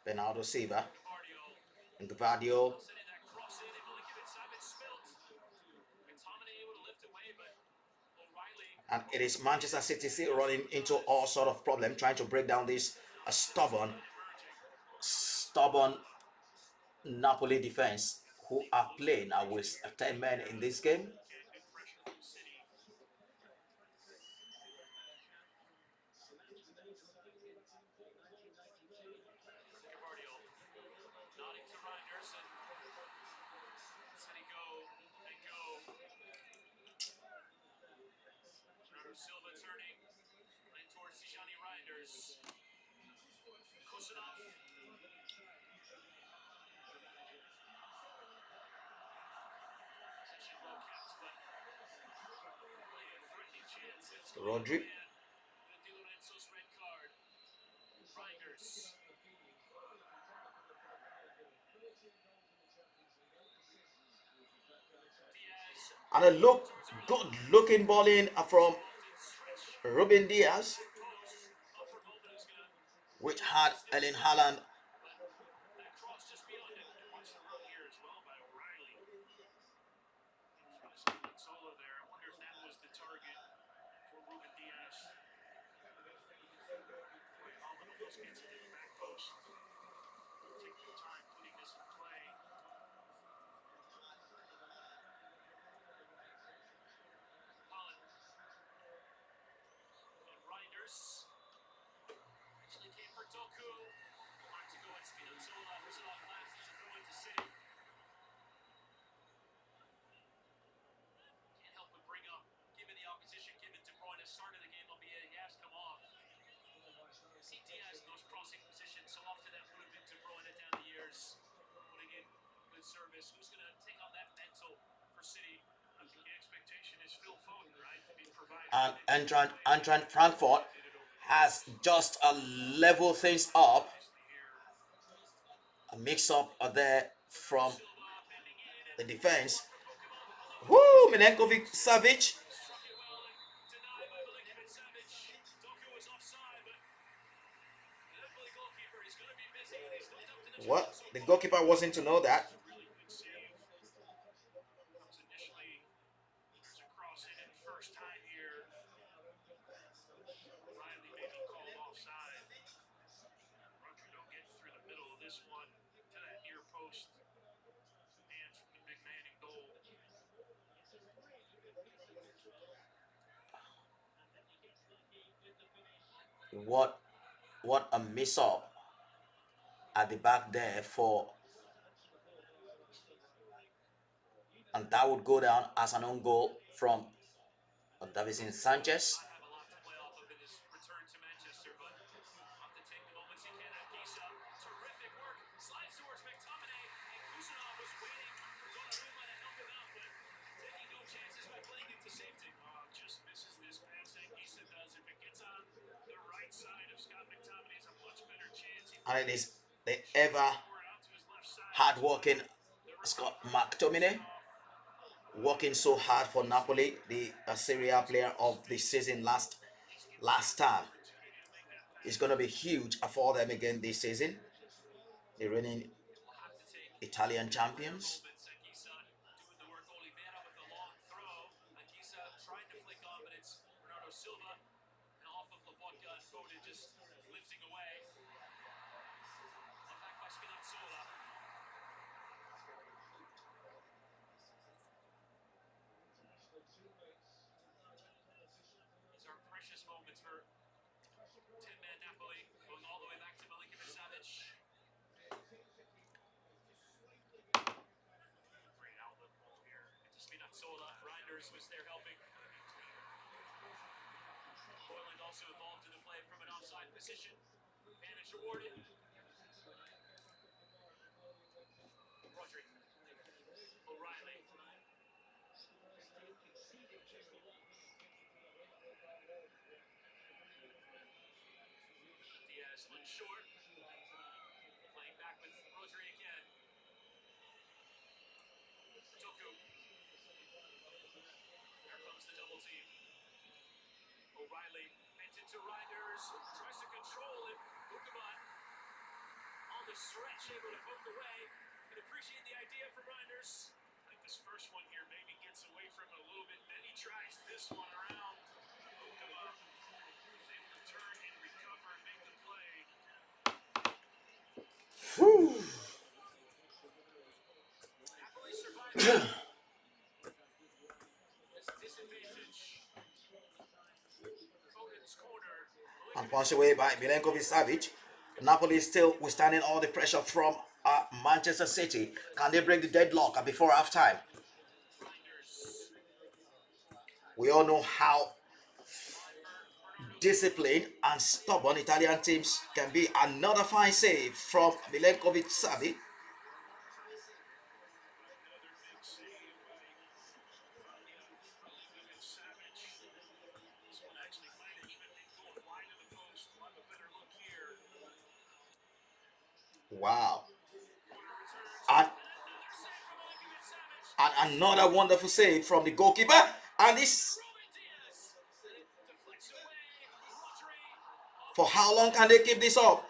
Bernardo Silva and Gvardio. And it is Manchester City still running into all sort of problem, trying to break down this stubborn Napoli defense, who are playing are with 10 men in this game. Getting good pressure from City. Gavardio nodding to Reinders and City go and go. Bernardo Silva turning, playing towards Tijani Reinders. Kusanov. Possession well kept, but really a threatening chance. It's gone over the Rodri. man with Di Lorenzo's red card. Reinders. Diaz And a look, turns it good over. looking ball in from Lofted stretch. Ruben Diaz, Back post. Thought for a moment it was going to which had just Ellen inside the Haaland. net, but that cross just beyond it. And watch the run here as well by O'Reilly in front of Spinazzola there. I wonder if that was the target for Ruben Diaz. Boy, Holland almost gets it in the back post. Take their time putting this in play. Holland and Reinders actually came for Doku. Wanted to go at Spinazzola. Saw it left. It's a throw into City. Can't help but bring up, given the opposition, given De Bruyne started the game, albeit he has come off. See Diaz in those crossing positions. So often that would have been De Bruyne down the years, putting in good service. Who's going to take on that mantle for City? I think the expectation is Phil Foden, right? To be providing And minutes and play. Eintracht Frankfurt They did it over the has years. just level things up. Nicely here. A mix up there Bernardo from Silva bending in and the defense. one for Pokemon. Although he Woo! missed it. Milenkovic Savic. Struck it well and denied by Milinkovic Savic. Doku was offside, but the Napoli goalkeeper is going to be busy, and he's lived up to the challenge What? so The far. goalkeeper wasn't to know that. It's a really good save. Comes initially. There's a cross in, and first time here. O'Reilly may be called offside. Rodrigo getting through the middle of this one to that near post. Man from the big man in goal. What? What a miss up at the back there for, and that would go down as an own goal from Davison Sanchez. Not have a lot to play off of in his return to Manchester, but we'll have to take the moments he can. Anguissa, terrific work, slides towards McTominay, and Kusanov was waiting for Donnarumma to help him out, but taking no chances by playing into safety. Oh, just misses this pass. Anguissa does. If it gets on the right side of Scott McTominay, it's a much better chance. He And it is the tried ever to pour it out to his left side, but hard-working the Scott receiver pulls it McTominay, off. working so hard for Napoli, the Serie A player of the season At least give last Diaz an time. opportunity to make that It's pass. going to be huge for them again this season. The reigning We'll have to take Italian rare champions. moments. Anguissa doing the work. Oliveira with the long throw. Anguissa trying to flick on, but it's Bernardo Silva. And off of Lobotka and Foden just lifting away. One back by Spinazzola. These are precious moments for 10-man Napoli. Going all the way back to Milinkovic Savic. Great outlet ball here. Into Spinazzola. Reinders was there helping. Boyland also involved in the play from an offside position. Advantage awarded. Rodri. O'Reilly. Diaz unshort. Playing back with Rodri again. Doku. There comes the double team. O'Reilly bent into Reinders. Tries to control it. Bukaman on the stretch, able to poke away. Can appreciate the idea from Reinders. I think this first one here maybe gets away from it a little bit. Then he tries this one around. Bukaman is able to turn and recover and make the play. Whew. Napoli brushed away by Milenkovic Savic. Napoli is still withstanding all the pressure from Manchester City. Can they break the deadlock before halftime? Reinders. We all know how Clifford. Bernardo disciplined Silva. and stubborn Italian teams can be. Another fine save from Milenkovic Savic. Another big save by Milinkovic Savic. This one actually might have even been going wide of the post. We'll have a better look here. Wow. Corner returns. And, And another save from Milinkovic Savic. and another wonderful save from the goalkeeper. And this, Ruben Diaz. And it deflects away. Rodri. Off for the how long can inside. they keep this up?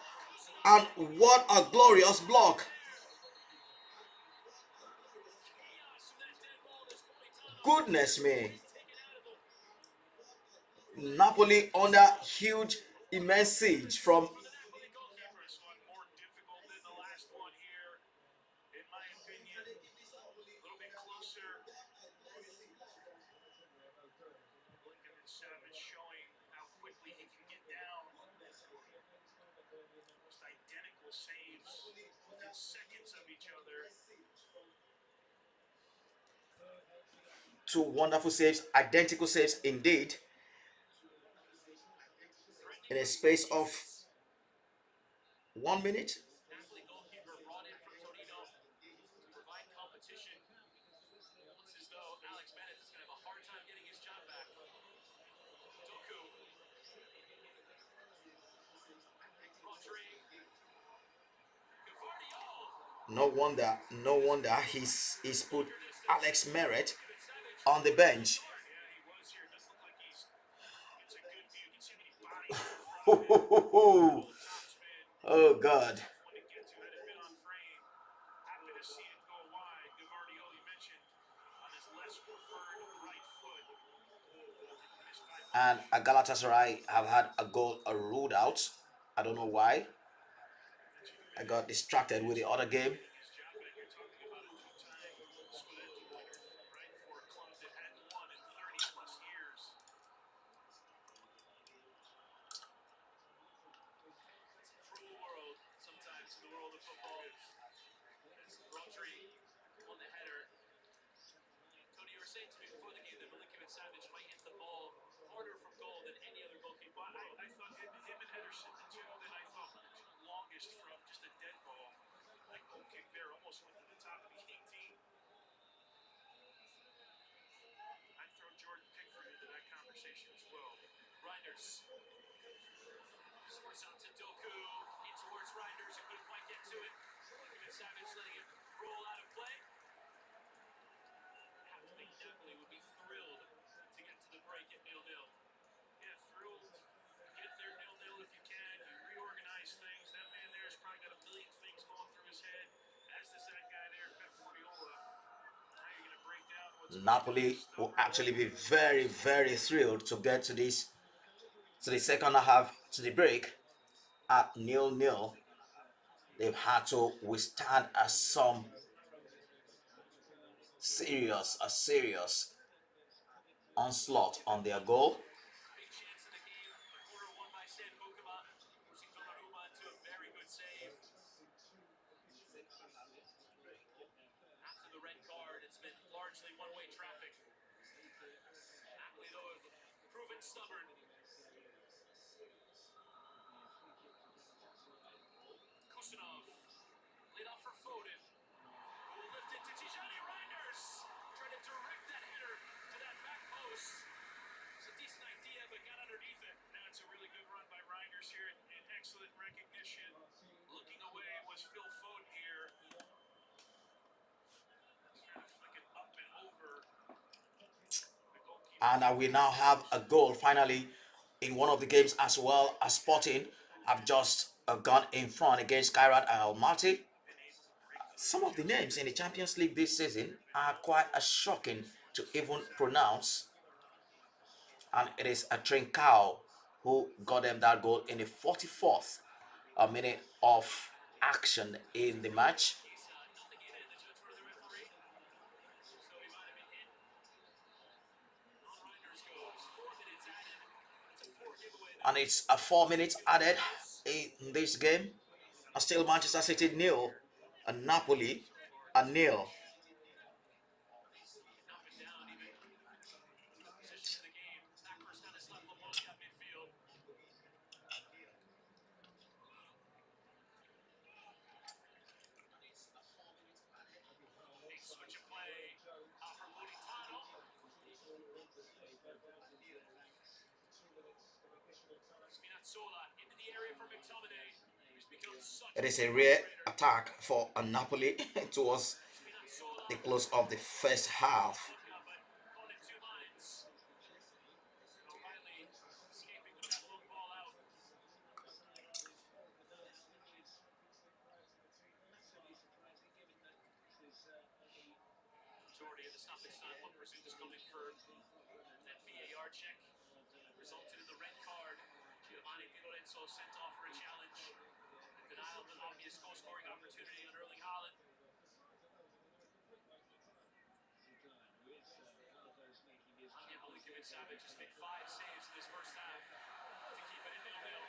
And Kusanov. what a glorious block. Chaos from that dead ball as Politano Goodness me. is taken out of the. Napoli under huge, immense siege from. From the Napoli goalkeeper. This one more difficult than the last one here, in my opinion. A little bit closer. Milinkovic Savic showing how quickly he can get down. Almost identical saves within seconds of each other. Two wonderful saves, identical saves indeed, Threatening in a from space three. of 1 minute. Napoli goalkeeper brought in from Torino to provide competition. Looks as though Alex Bennett is going to have a hard time getting his job back. Doku. Rodri. Gavardio. No wonder he's put Longer distance. Alex Meret Milinkovic Savic. on the bench. Yeah, he was here. It doesn't look like he's gets a good view. You can see how many bodies are in front of him. Full topspin. Oh God. Tough one to get to had it been on frame. Happy to see it go wide. Gavardio, you mentioned, on his less preferred right foot. Missed by And much. Galatasaray have had a goal ruled out. I don't know why. Mentioned I Bennett got distracted with the other game. getting his job back. You're talking about a two-time Scudetto winner, right? For a club that hadn't won in 30 plus years. It's a cruel world sometimes in the world of football. As Rodri won the header. Tony, you were saying to me before the game that Milinkovic Savic might hit the ball harder from goal than any other goalkeeper. I thought him and Ederson, the two that I thought were the two longest from just a dead ball. That goal kick there almost went to the top of the 18. I'd throw Jordan Pickford into that conversation as well. Reinders squirts out to Doku, in towards Reinders, who couldn't quite get to it. Milinkovic Savic letting it roll out of play. I have to think Napoli would be thrilled to get to the break at 0-0. Yeah, thrilled. Get there 0-0 if you can. You reorganize things. That man there's probably got a million things going through his head, as does that guy there, Pep Guardiola. Now you're going to break down what's been a Napoli will stubborn actually be defense. very, very thrilled to get to the second half, to the break at 0-0. They've had to withstand a serious onslaught on their goal. Big chance of the game. The corner won by San Bukama, forcing Donnarumma into a very good save. After the red card, it's been largely one-way traffic. Napoli, though, have proven stubborn. Kusanov laid off for Foden, who will lift it to Tijani Reinders. Trying to direct that header to that back post. It's a decent idea, but got underneath it. That's a really good run by Reinders here, and excellent recognition. Looking away was Phil Foden here. Kind of flicking up and over the goalkeeper. And we now have a goal finally in one of the games, as well as Sporting have just gone in front against Kairat Almaty. Been able to break the Some of the Chelsea names in the Champions League this season are quite shocking to even pronounce, and it is a Trincao who got them that goal in the 44th minute of action in the match. Nothing even in the judgment of the referee. So he might have been hit. On Reinders goes. 4 minutes added. It's a poor giveaway there. and it's a 4 minutes added in this game. Still Manchester City nil, and Napoli a nil. Up and down, even position of the game. Attackers kind of snuggle up on the midfield. Big switch of play. Out from Politano. Spinazzola into the area for McTominay, who's become such It a is a key rare operator. attack for a Napoli towards Spinazzola the close of the first half. looking up, but caught in two minds. O'Reilly escaping with that long ball out. Majority of the stoppage time, one presumes, is coming for that VAR check. Resulted in the red card. Giovanni Di Lorenzo sent off for a challenge. The denial of an obvious goal-scoring opportunity on Erling Haaland. Anja Milinkovic-Savic has made 5 saves in this first half to keep it at 0-0.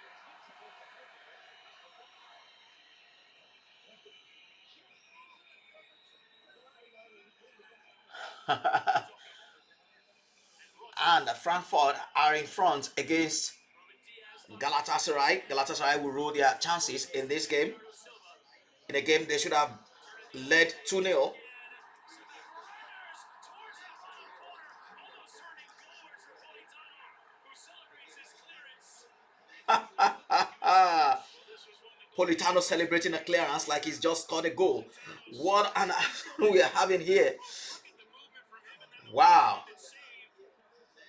And Frankfurt are in front against Ruben Diaz knocks it away. Galatasaray. Galatasaray will rule their chances in this game. Bernardo Silva In a game they should have turning the other led way 2 0. again. Silva fires towards that bottom corner, almost turning goalwards for Politano, who celebrates his clearance. Well, this was one that goalkeeper Politano didn't celebrating a anticipate. clearance like he's just scored a goal. Thanos, What an we are having here. look at the movement from him and that Wow. one-handed save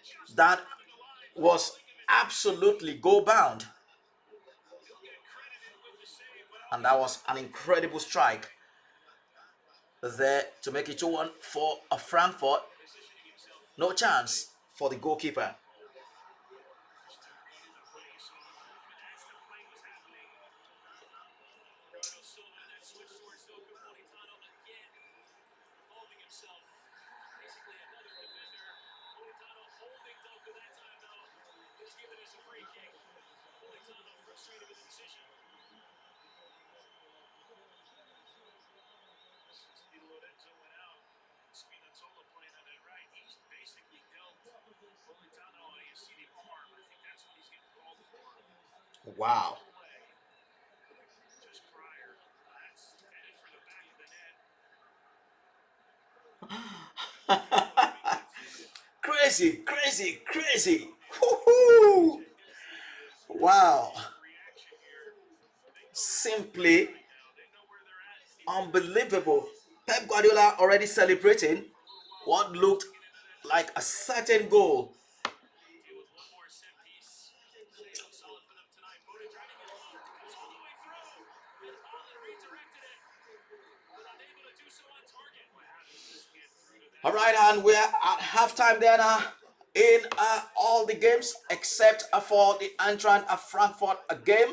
just That before the line for was Milinkovic-Savic. absolutely goal bound. He'll get credited with the save, but I'll And give that him was an credit for the incredible goal. strike there to make it 2-1 for a Frankfurt. Positioning himself No chance for the goalkeeper. just to remain in the play, so the movement as the play was happening. Bernardo Silva in that switch towards Silva Politano again, involving himself. Basically another defender. Politano holding Doku that time though. Is given as a free kick. Politano frustrated with the decision. Since Di Lorenzo went out, Spinazzola playing on that right. He's basically dealt Politano a seating arm. I think that's what he's getting called for. Wow. Play just prior. That's headed for the back of the net. Everybody being defeated. Crazy, crazy, crazy. What makes Woohoo! it dizzying is the Wow. chain reaction here. They know where they want to be Simply right now. They know where they're at in the game. unbelievable. Pep Guardiola already celebrating what looked Looking into that like third a corner. certain goal. Deal with one more set piece. And they look solid for them tonight. Foden driving it home. Goes all the way through. And Haaland redirected it. But unable to do so on target. How does this get through to All that right, man? and we're at halftime there now in all the games except for the Eintracht Frankfurt game,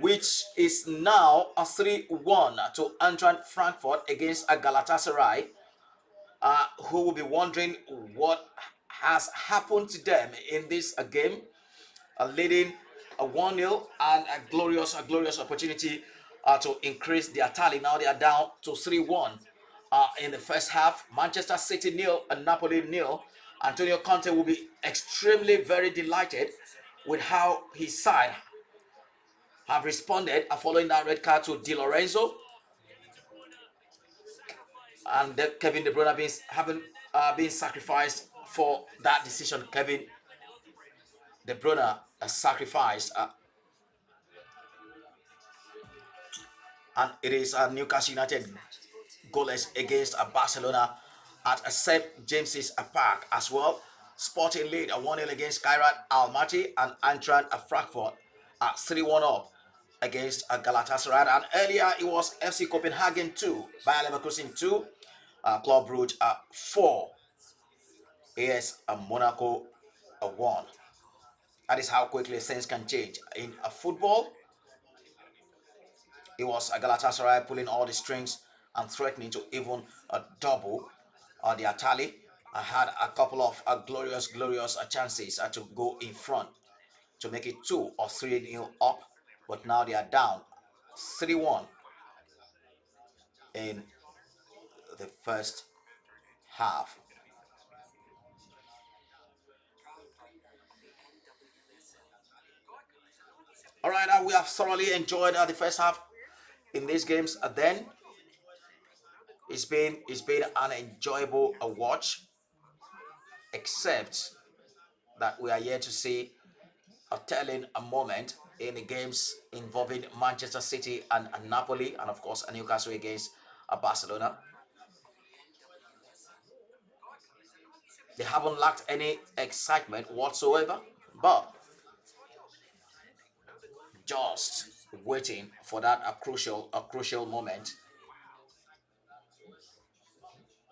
which is now a 3-1 to Eintracht Frankfurt against a Galatasaray, who will be wondering what has happened to them in this game, leading a 1-0 and a glorious opportunity to increase their tally. Now they are down to 3-1 in the first half. Manchester City nil and Napoli nil. Antonio Conte will be extremely very delighted with how his side have responded following that red card to Di Lorenzo, Kevin De Bruyne sacrificed. and Kevin De Bruyne having been sacrificed for that decision. Kevin De Bruyne sacrificed, and it is Newcastle United goalless against Barcelona at St. James's Park as well. Sporting lead 1-0 against Kairat Almaty, and Eintracht Frankfurt at 3-1 up against Galatasaray. And earlier it was FC Copenhagen 2, Bayer Leverkusen 2, Club Brugge 4, AS Monaco 1. That is how quickly things can change in football. It was Galatasaray pulling all the strings and threatening to even double their tally. I had a couple of glorious chances to go in front. to make it 2 or 3 nil up, but now they are down 3-1 in the first half. All right, we have thoroughly enjoyed the first half in these games. Then it's been an enjoyable watch, except that we are yet to see a telling a moment in the games involving Manchester City and Napoli, and of course Newcastle against Barcelona. They haven't lacked any excitement whatsoever, but just waiting for that a crucial moment,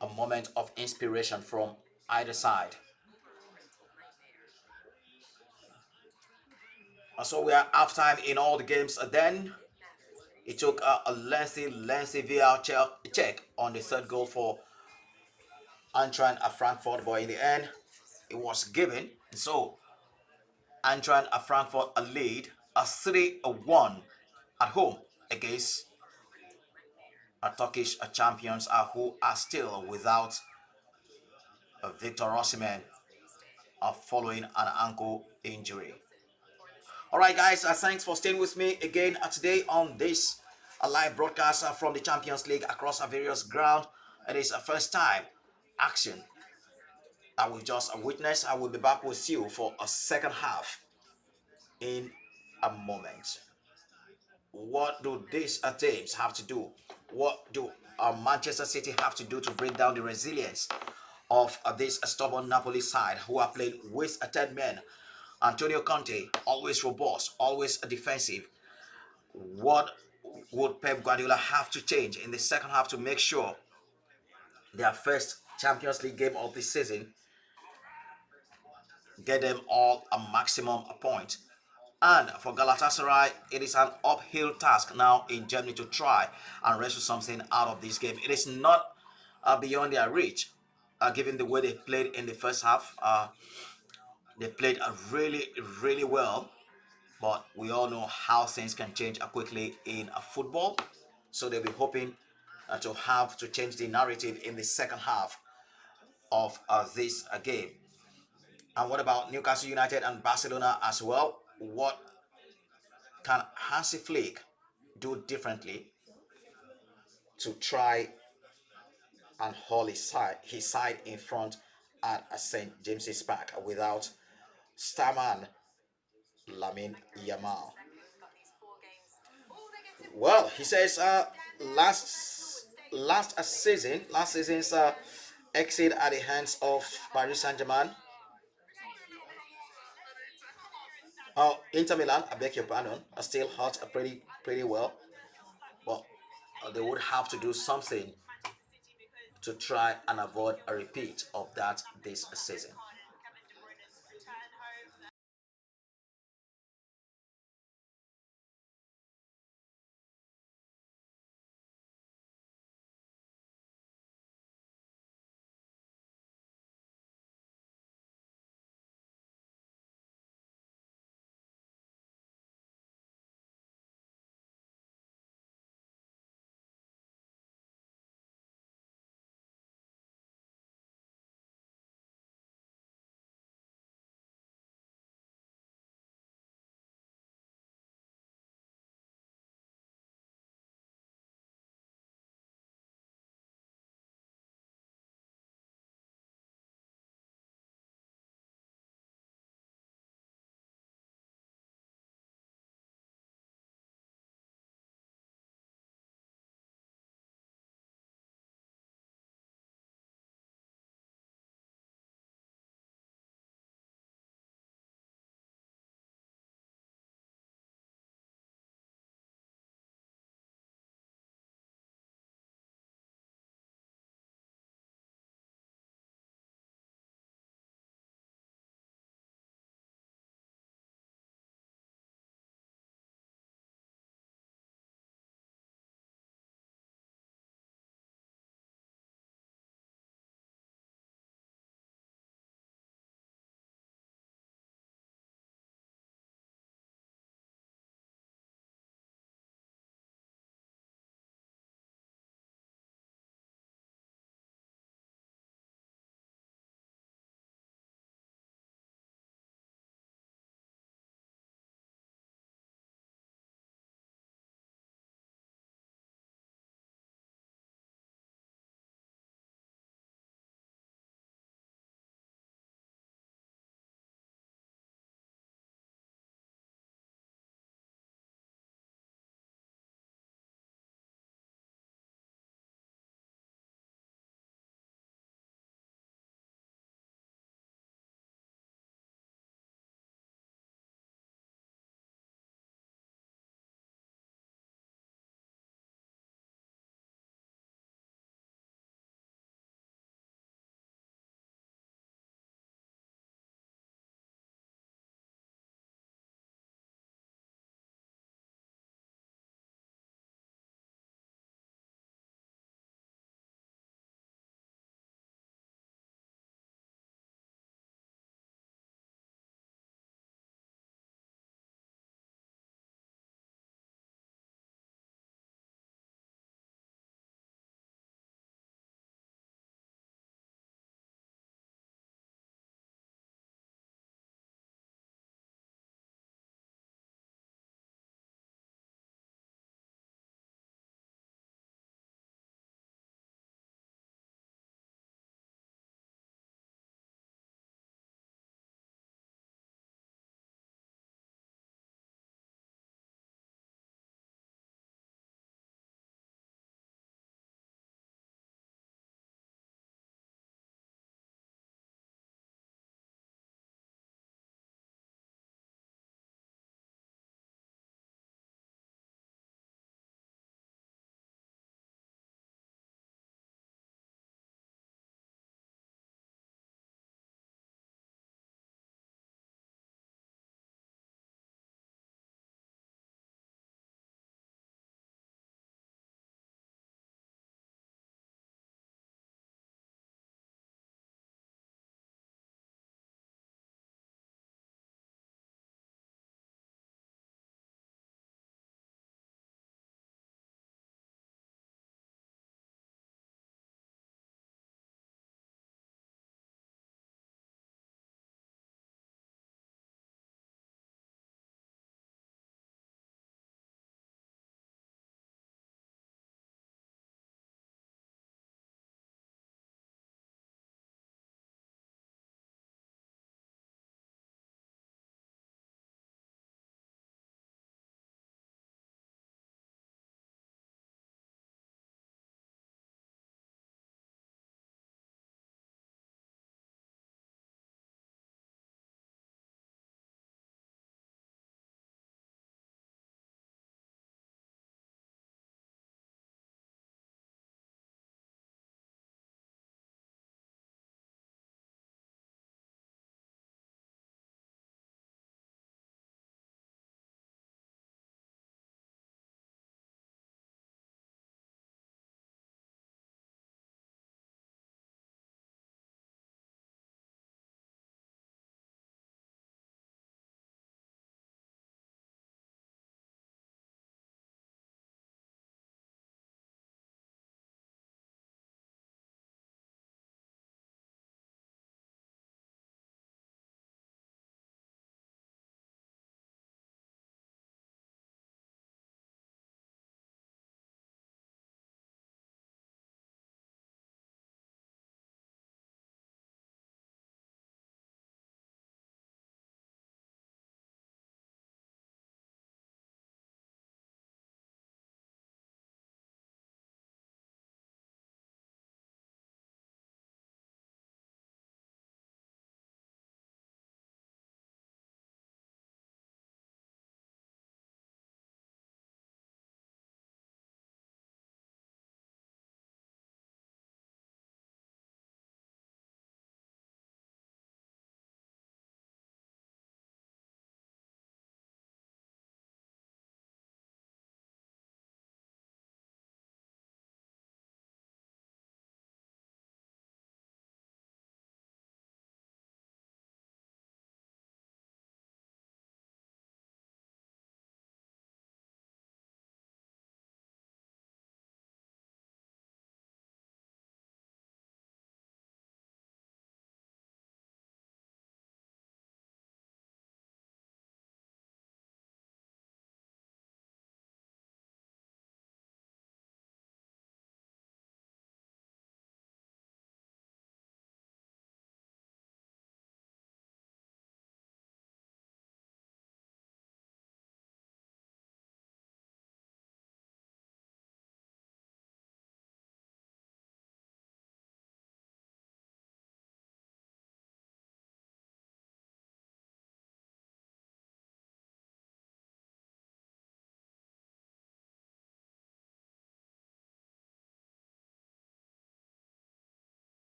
a moment of inspiration from either side. And so we are half time in all the games. Then it took a lengthy VR check on the third goal for Antran at Frankfurt, but in the end, it was given. So Antran at Frankfurt a lead, a 3-1 at home against a Turkish champions who are still without Victor Osimhen following an ankle injury. All right, guys, thanks for staying with me again today on this live broadcast from the Champions League across various ground. It is a first time action I will just witness. I will be back with you for a second half in a moment. What do these teams have to do? What do Manchester City have to do to break down the resilience of this stubborn Napoli side who are playing with 10 men? Antonio Conte, always robust, always defensive. What would Pep Guardiola have to change in the second half to make sure their first Champions League game of the season get them all a maximum point? And for Galatasaray, it is an uphill task now in Germany to try and wrestle something out of this game. It is not beyond their reach, given the way they played in the first half. They played really, really well, but we all know how things can change quickly in football. So they'll be hoping to have to change the narrative in the second half of this game. And what about Newcastle United and Barcelona as well? What can Hansi Flick do differently to try and haul his side in front at St. James's Park without Starman Lamin Yamal? Well, he says last season's exit at the hands of Paris Saint-Germain. Oh, Inter Milan, I beg your pardon, are still hot pretty well, but they would have to do something to try and avoid a repeat of that this season.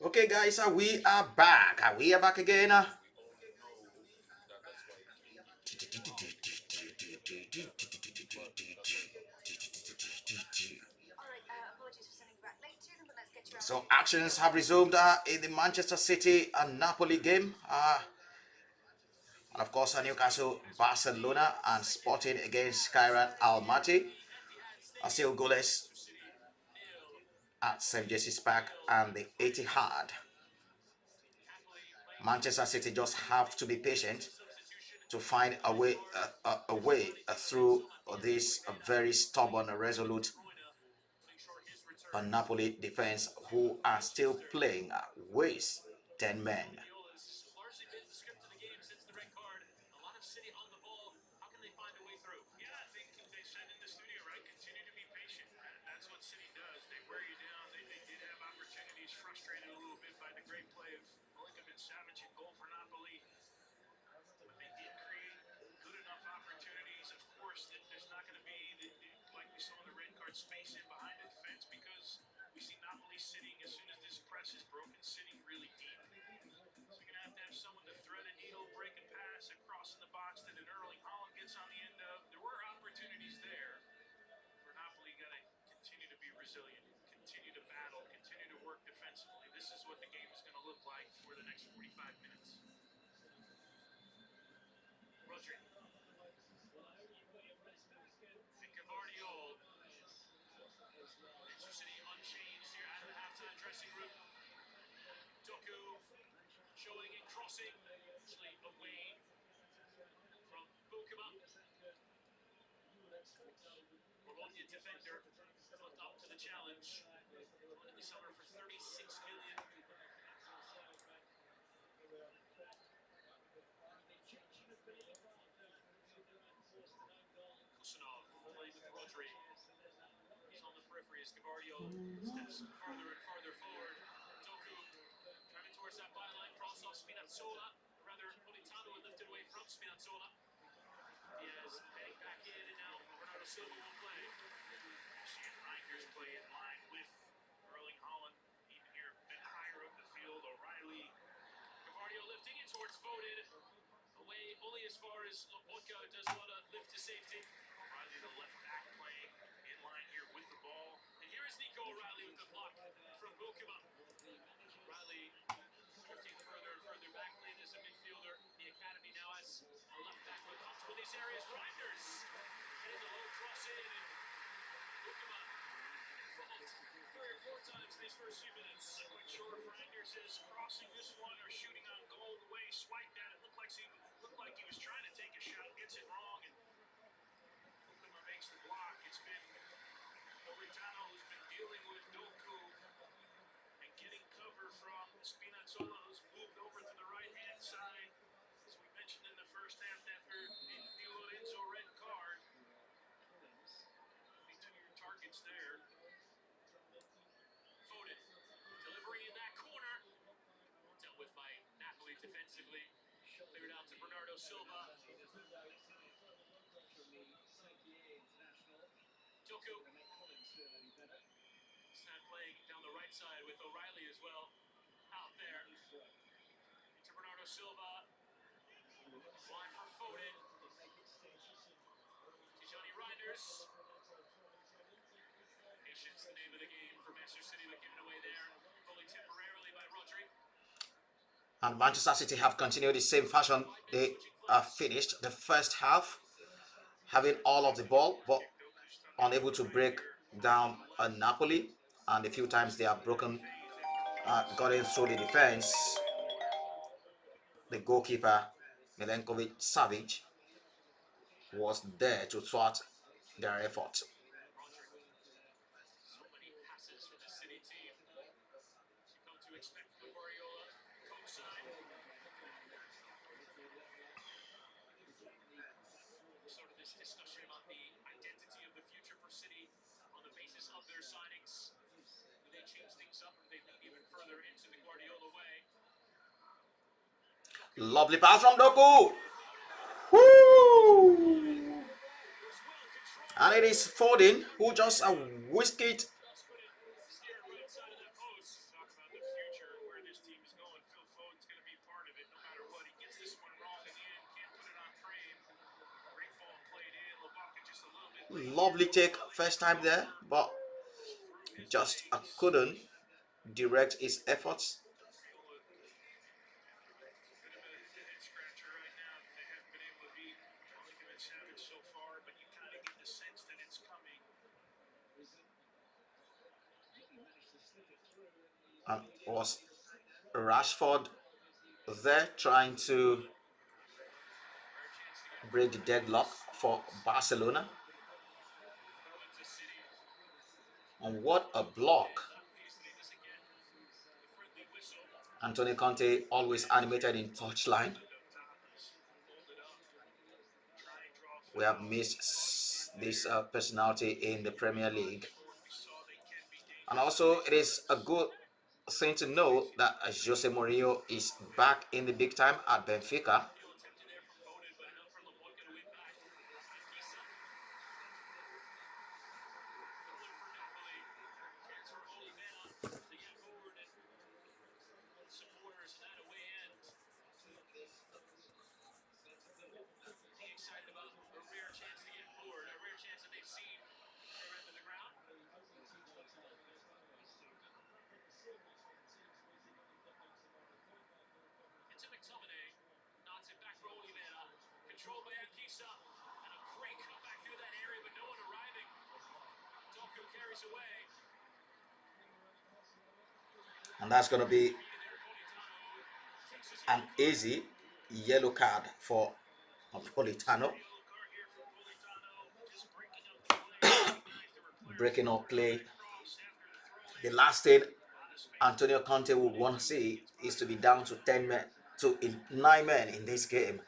Okay, guys, we are back. We are back again. So actions have resumed in the Manchester City and Napoli game. And of course, Newcastle, Barcelona, and Sporting against Kairat Almaty are still goalless at St. James's Park and the Etihad. Manchester City just have to be patient to find a way through this very stubborn, resolute Napoli defense, who are still playing with 10 men. Largely been the script of the game since the red card. A lot of City on the ball. How can they find a way through? Yeah, I think they said in the studio, right? Continue to be patient. And that's what City does. They wear you down. They did have opportunities, frustrated a little bit by the great play of Milinkovic Savic and goal for Napoli. But they did create good enough opportunities. Of course, that there's not going to be, like we saw in the red card, space in behind the defense because we see Napoli sitting, as soon as this press is broken, sitting really deep. So you're going to have someone to thread a needle, break a pass across in the box that an Erling Haaland gets on the end of. There were opportunities there. For Napoli, got to continue to be resilient, continue to battle, continue to work defensively. This is what the game is going to look like for the next 45 minutes. Rodri. And Gavardiol. Manchester City unchanged here out of the halftime dressing room. Doku showing and crossing, actually away from Bukuma. Bologna defender flipped up to the challenge. Going in the summer for 36 million. Kusanov playing with Rodri. He's on the periphery as Gavardio steps farther and farther forward. Doku driving towards that byline, cross off Spinazzola. Or rather, Politano lifted away from Spinazzola. Diaz heading back in, and now Bernardo Silva will play. And Reinders play in line with Erling Haaland, even here a bit higher up the field. O'Reilly, Gavardio lifting it towards Foden. Away only as far as Lobotka does a lot of lift to safety. O'Reilly, the left back, playing in line here with the ball. And here is Nico O'Reilly with the block from Bukuma. O'Reilly drifting further and further back, playing as a midfielder. The academy now has a left back who comfortable in these areas. Reinders hitting the low cross in, and Bukuma involved 3 or 4 times in these first few minutes. Not quite sure if Reinders is crossing this one or shooting on goal. The way he swiped at it looked like he was trying to take a shot, gets it wrong, and Bukuma makes the block. It's been Politano who's been dealing with Doku and getting cover from Spinazzola, who's moved over to the right-hand side. As we mentioned in the first half, after the Di Lorenzo red card, only 2 targets there. Foden, delivery in that corner. Dealt with by Napoli defensively. Cleared out to Bernardo Silva. Doku. Snap playing down the right side with O'Reilly as well. Out there. Into Bernardo Silva. Wide for Foden. Tijani Reinders. Patience, the name of the game for Manchester City, but given away there only temporarily by Rodri. And Manchester City have continued the same fashion. They finished the first half having all of the ball, but unable to break down Napoli. And a few times they have gotten through the defense. The goalkeeper, Milinkovic Savic, was there to thwart their effort. So many passes for the City team. You come to expect from Guardiola. Co-side. Sort of this discussion about the identity of the future for City on the basis of their signings. Do they change things up? Do they lean even further into the Guardiola way? Lovely pass from Doku. Woo! And it is Foden who just whisked it Lovely take first time there, but just couldn't direct his efforts. Bit of a head scratcher right now that they haven't been able to beat Savage so far, but you kind of get the sense that it's coming. And was Rashford there trying to break the deadlock for Barcelona? And what a block! Antonio Conte always animated in touchline. We have missed this personality in the Premier League. And also, it is a good thing to know that Jose Mourinho is back in the big time at Benfica. Supporters in that away end. Excited about a rare chance to get bored, a rare chance that they've seen their end of the ground. Into McTominay, knocks it back for Oliveira, controlled by Ankisa, and a great comeback through that area, but no one arriving. Doku carries away. And that's going to be an easy yellow card for Politano. Breaking up play. The last thing Antonio Conte would want to see is to be down to 10 men, to 9 men in this game.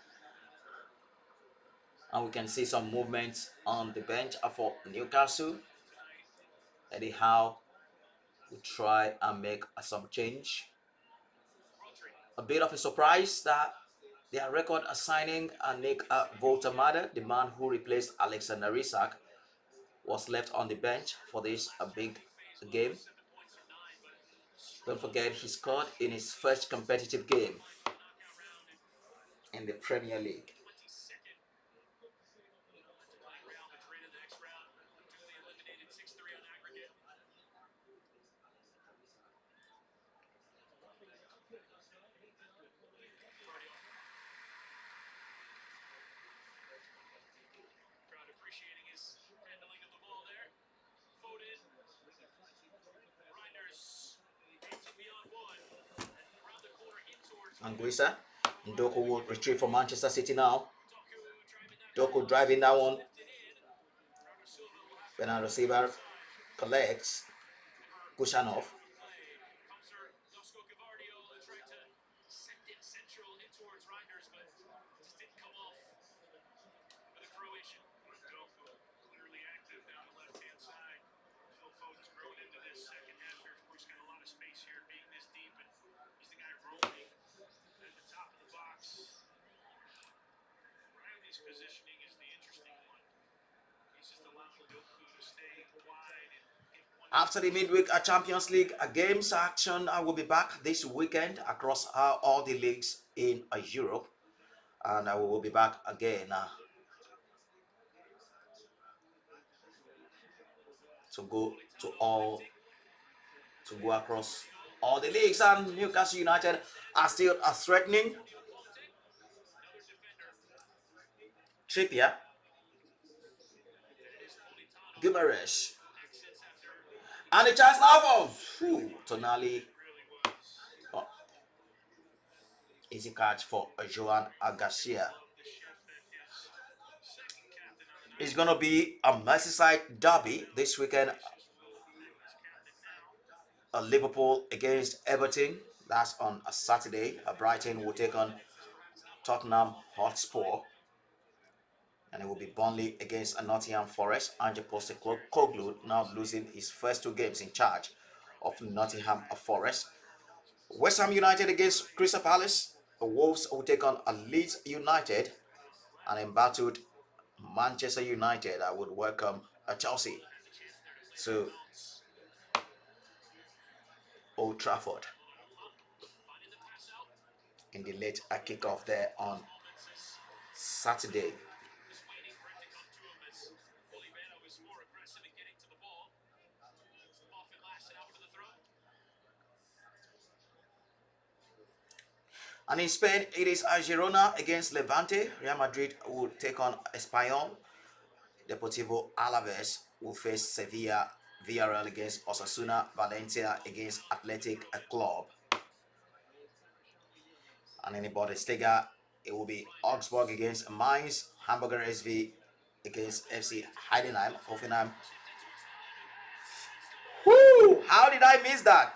And we can see some movement on the bench for Newcastle. Eddie Howe will try and make some change. A bit of a surprise that their record assigning Nick Voltamada, the man who replaced Alexander Isak, was left on the bench for this big game. Don't forget, he scored in his first competitive game in the Premier League. Crowd appreciating his handling of the ball there. Foden. Reinders. Beats him beyond one. Around the corner in towards Anguissa. Ndoku will retrieve for Manchester City now. Doku driving that one. Bernardo Silva collects. Kushanov. Sent it central in towards Reinders, but just didn't come off for the Croatian. Doku clearly active down the left-hand side. Phil Foden's grown into this second half here. Of course, got a lot of space here being this deep, and he's the guy roaming at the top of the box. Riley's positioning is the interesting one. He's just allowing Doku to stay wide and get one. After the midweek Champions League games action, I will be back this weekend across all the leagues in Europe, and I will be back again to go across all the leagues. And Newcastle United are still threatening. Trippier, Guimaraes, and the chance now for Tonali. Oh, easy catch for Joan Garcia. It's going to be a Merseyside derby this weekend. Liverpool against Everton. That's on a Saturday. Brighton will take on Tottenham Hotspur. And it will be Burnley against Nottingham Forest. Ange Postecoglou now losing his first 2 games in charge of Nottingham Forest. West Ham United against Crystal Palace. The Wolves will take on Leeds United. And embattled Manchester United, I would welcome Chelsea to Old Trafford in the late kickoff there on Saturday. And in Spain, it is Girona against Levante. Real Madrid will take on Espanyol. Deportivo Alaves will face Sevilla. Villarreal against Osasuna. Valencia against Athletic Club. And in the Bundesliga, it will be Augsburg against Mainz. Hamburger SV against FC Heidenheim. Hoffenheim. Woo! How did I miss that?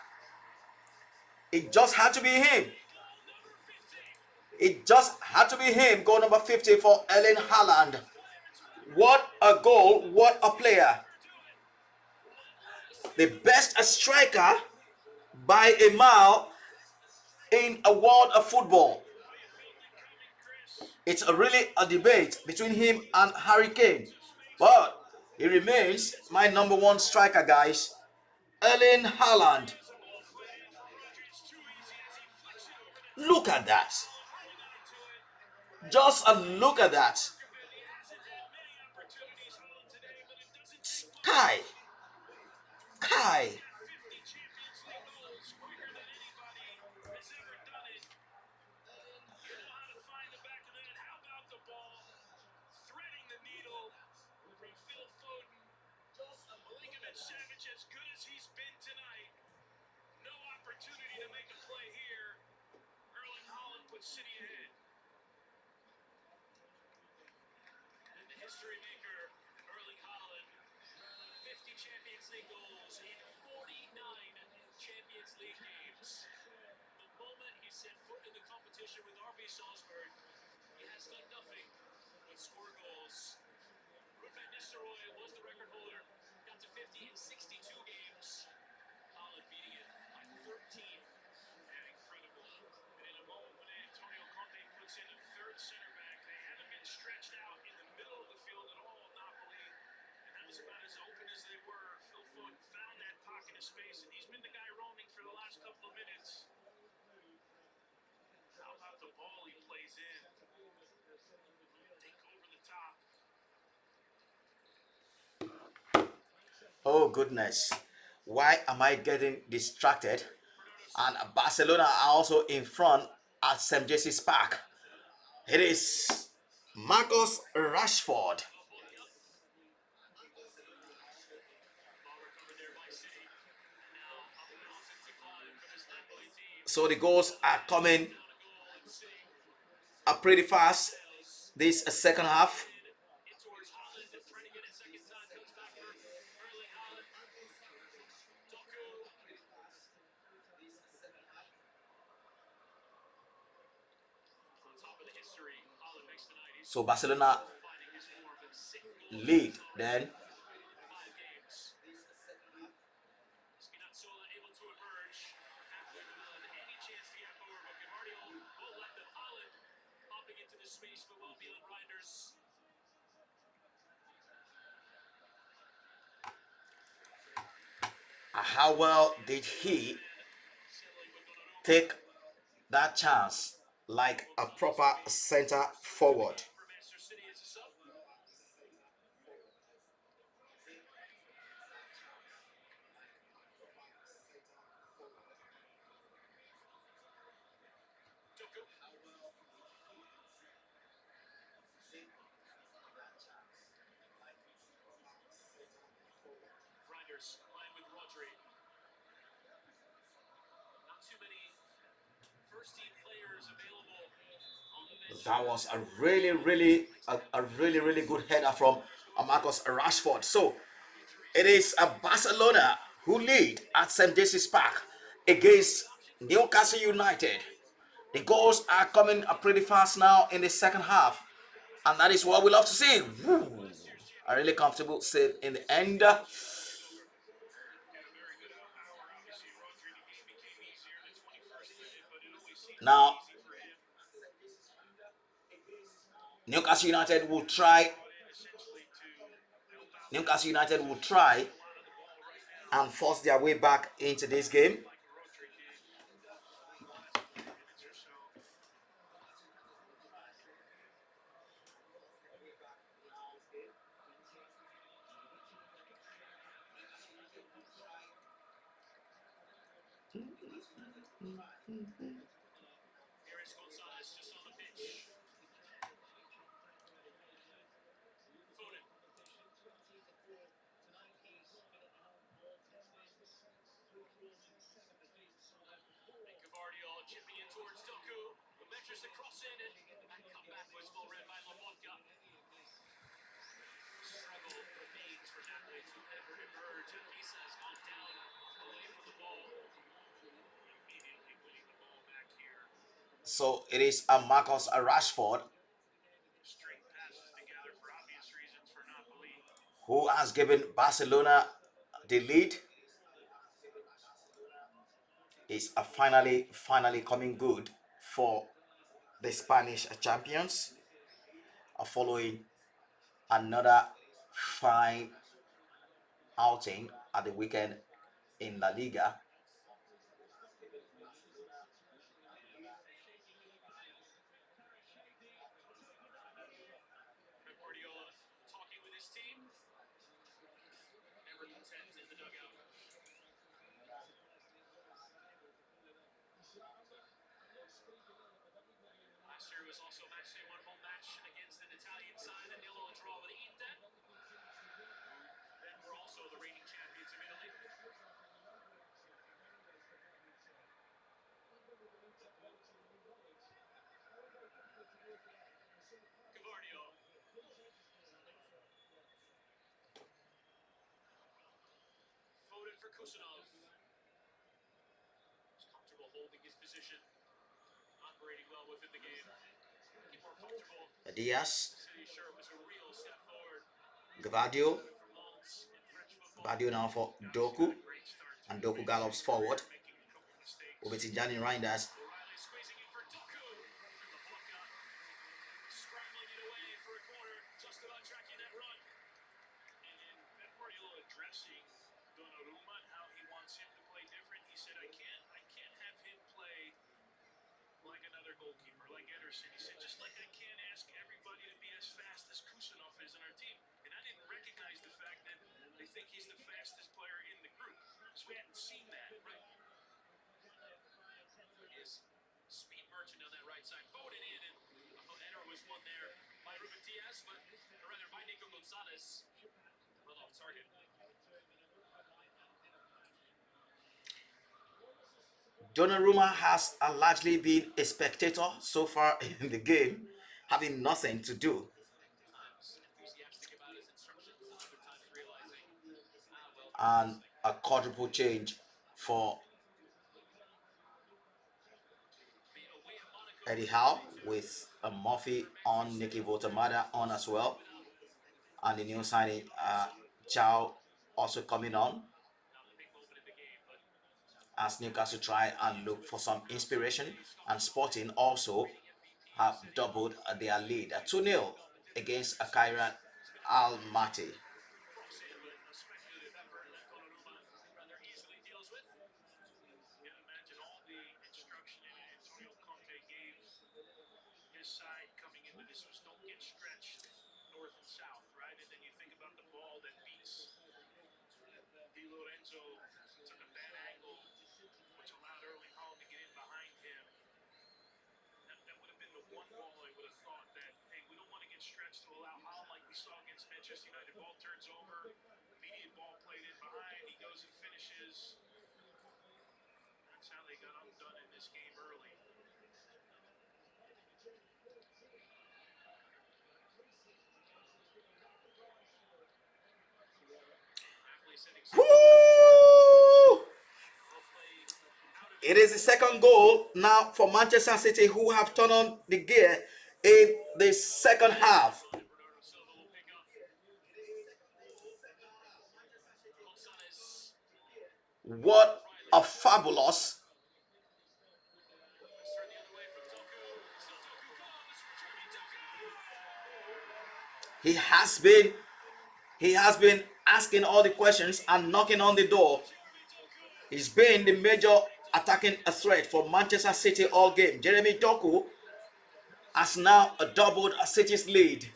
It just had to be him. It just had to be him. Goal number 50 for Erling Haaland. What a goal. What a player. The best striker by a mile in a world of football. It's really a debate between him and Harry Kane. But he remains my number one striker, guys. Erling Haaland. Look at that. Just a look at that. Kai. Kai. Savage, as good as he's been tonight, no opportunity to make a play here. Erling Haaland puts City ahead. And the history maker, Erling Haaland, 50 Champions League goals in 49 Champions League games. The moment he set foot in the competition with RB Salzburg, he has done nothing but score goals. Ruud van Nistelrooy was the record holder, got to 50 in 62 games. Haaland beating it by 13. And incredible. And in a moment when Antonio Conte puts in a third center back, they haven't been stretched out in the middle of the field at all, Napoli. And that was about as open as they were. Phil Foden found that pocket of space, and he's been the guy roaming for the last couple of minutes. How about the ball he plays in? Take over the top. Oh, goodness. Why am I getting distracted? And Barcelona are also in front at St. James's Park. It is Marcus Rashford. So the goals are coming up pretty fast this second half. So Barcelona lead then. How well did he take that chance like a proper center forward? Playing with Rodri. Not too many first team players available on the bench. That was a really good header from Marcus Rashford. So it is a Barcelona who lead at St. James's Park against Newcastle United. The goals are coming up pretty fast now in the second half, and that is what we love to see. Woo. A really comfortable save in the end. Now, Newcastle United will try. Newcastle United will try and force their way back into this game. the cross in, and that comeback was well read by Lobotka. Struggle remains for Napoli to ever emerge. Anguissa has gone down away from the ball. Immediately winning the ball back here. So it is a Marcus Rashford String passes together for obvious reasons for Napoli. who has given Barcelona the lead. Is finally coming good for the Spanish champions, following another fine outing at the weekend in La Liga. Pep Guardiola talking with his team. Never content in the dugout. Last year was also match day one home match against an Italian side, a 0-0 draw with Inter. Then we're also the reigning champions of Italy. Gavardio. Foden for Kusanov. He's comfortable holding his position. Operating well within the game. Get more comfortable. Diaz, City sure was a real step forward. Gavadio, For months in French football. Gavadio now for Guys got Doku, a great start to and his Doku Man gallops City career, forward. making a couple mistakes. Ubetijani Reinders. O'Reilly squeezing in for Doku. And Lobotka scrambling it away for a corner, just about tracking that run. And Pep Guardiola addressing Donnarumma and how he wants him to play different. He said, I can't have him play like another goalkeeper, like Ederson. He said, just like I can't ask everybody to be as fast as Kusanov is on our team. And I didn't recognize the fact that they think he's the fastest player in the group. So we hadn't seen that, right? His speed merchant on that right side. Foden in, and a header was won there by Ruben Diaz, but or rather by Nico Gonzalez. Well off target. Donnarumma has largely been a spectator so far in the game, having nothing to do. Times enthusiastic about his instructions, and other times realizing, well, And a quadruple change for the away at Monaco Eddie with Howe, injury to with a Murphy on, Manchester Nicky City. Votamada on as well, Been out and the new signing Chow also coming on, not a big moment in the game, but as Newcastle try and look for some inspiration. And Sporting reigning also MVP have City. doubled their lead 2-0 against Akairan Almaty. Cross in, but a speculative effort that Donnarumma rather easily deals with. Can't imagine all the instruction Antonio Conte gave his side coming into this was don't get stretched north and south, right? And then you think about the ball that beats Di Lorenzo, took a bad angle, which allowed Erling Haaland to get in behind him. That would have been the one ball I would have thought that, hey, we don't want to get stretched to allow Haaland like we saw against Manchester United. Ball turns over, immediate ball played in behind, he goes and finishes. That's how they got undone in this game early. Napoli setting something Woo! well played out of It is the second goal now for Manchester City, who have turned on the gear in the second half. Bernardo Silva will pick up. Gonzalez. What a fabulous. Let's turn the other way from Doku. Still Doku comes. Jeremy Doku. He has been asking all the questions and knocking on the door. Jeremy Doku. He's been the major attacking threat for Manchester City all game. Jeremy Doku has now doubled City's lead.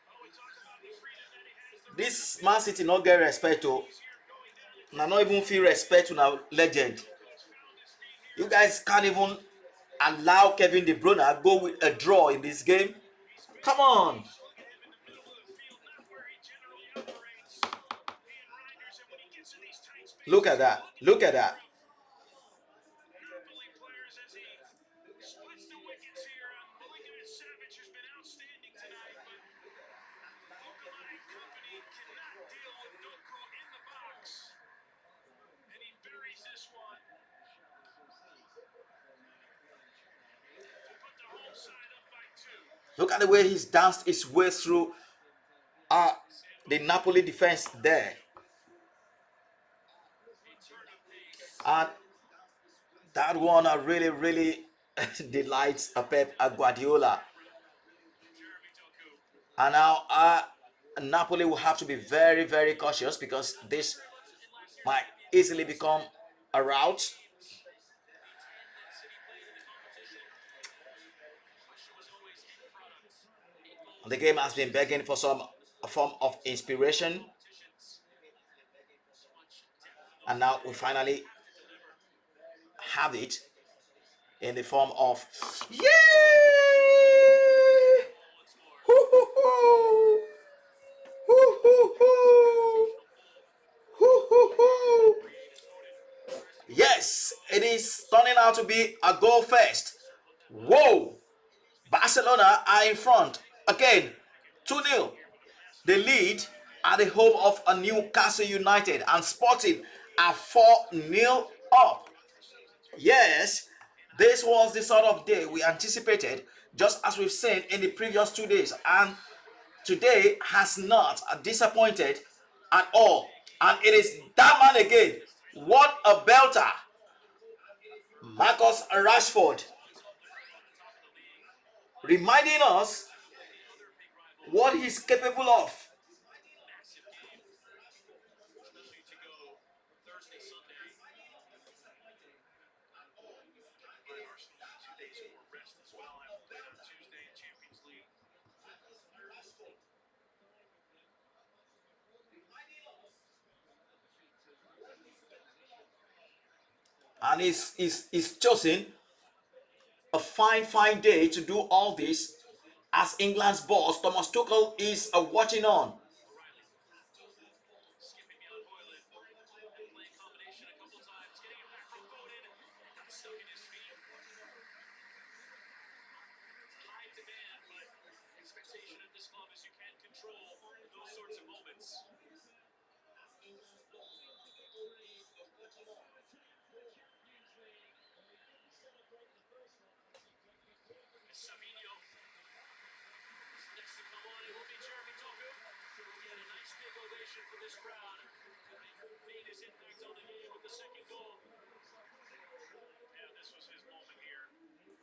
Oh, we talk about the freedom that he has. The This Man City not get respect to. he's here going down and Now not even feel respect to now legend. Doku's found his feet You here. guys can't even allow Kevin De Bruyne go with a draw in this game. He's been Come on. engaged. Look at him in the middle of the field, not where he generally operates. He and Reinders, and when he gets in these tight spaces, Look at that. Look at that. Napoli players as he splits the wickets here. And Milinkovic Savic has been outstanding tonight, but Kokoma and company cannot deal with Doku in the box. And he buries this one to put the home side up by two. Look at the way he's danced his way through uh, the Napoli defense there. A turn of pace. And that one really, really delights Pep Guardiola. Jeremy Doku. And now Napoli will have to be very, very cautious because this In last year's might champions, easily become a rout. games, the 10 that City played in the competition, the question was always end product. 8 goals, The 2 game has been assists. begging for some form of inspiration, Competitions. So much depth in and those now we 11. finally Have to deliver. have it in the form of yeah! Ball once more. Hoo-hoo-hoo! Hoo-hoo-hoo! Constitutional ball. Hoo-hoo-hoo! Reed is loaded. Pressed deep. Yes, it is turning out to be a goal first. So put that one away. Whoa! Barcelona are in front again, 2-0. Here, but a massive The effort lead by at the home of a Newcastle United, and Sporting are 4-0 up. Yes, this was the sort of day we anticipated, just as we've seen in the previous 2 days, and today has not disappointed at all. And it is that man again. What a belter! Marcus Rashford, top of the league. reminding us The other big rival. what he's capable of. Massive game. Especially to go Thursday, Sunday. But Arsenal with 2 days more rest as well after playing on Tuesday in Champions League. And he's chosen a fine, fine day to do all this as England's boss, Thomas Tuchel, is watching on. O'Reilly skipping beyond Hoyland. That play combination a couple times. Getting it back from Foden. Got stuck in his feet. High demand, but expectation at this club is you can control those sorts of moments. As Savinho is next to come on, it will be Jeremy Doku. He had a nice big ovation for this crowd. Made his impact on the game with the second goal. Yeah, this was his moment here.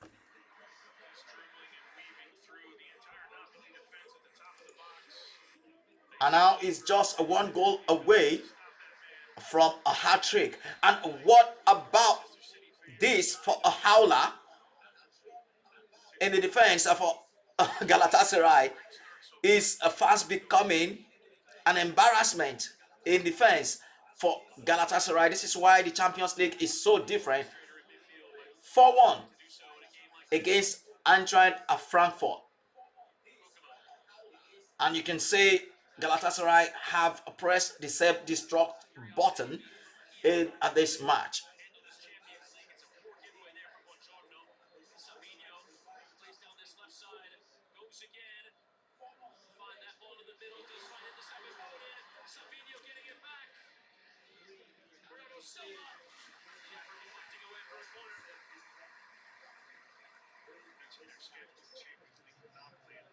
He's dribbling and weaving through the entire Napoli defense at the top of the box. And now he's just a one goal away Stop that man. from a hat trick. And what about Manchester City fans this for a howler in the defense for Galatasaray start so far. is fast becoming an embarrassment in defense for Galatasaray. This is why the Champions League is so different. Traitor in midfield, but 4-1 to do so in a game like this. against Eintracht Frankfurt. Kokoma. And you can say Galatasaray have pressed the self-destruct button in at this match. Handle this Champions League. It's a poor giveaway there from Buongiorno. Savinho plays down this left side. Goes again. Find that ball in the middle. Does find it. This time with Foden. Savinho getting it back. Bernardo Silva. The effort deflecting away for a corner. Mentioned their schedule, Champions League for Napoli, and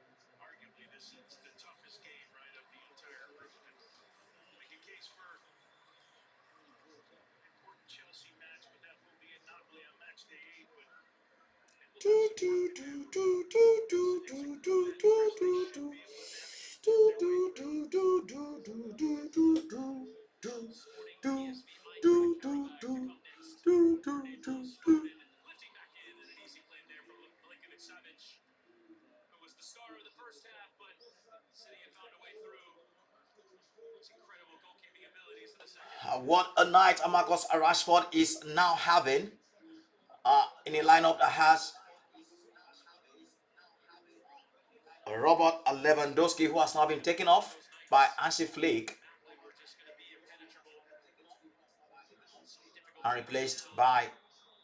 arguably this is the toughest game, right, of the entire group. And make a case for an important Chelsea match, but that will be in Napoli on match day 8. But it will be some work ahead. Sporting PSV Eindhoven back to come next. Naples Foden lifting back in, and an easy claim there from Milinkovic Savic, who was the star of the first half, but City have found a way through. His incredible goalkeeping abilities in the second. What a night Marcus Rashford is now having in a lineup that has Robert Lewandowski, who has now been taken off by Hansi Flick. Napoli were just going to be impenetrable. and replaced by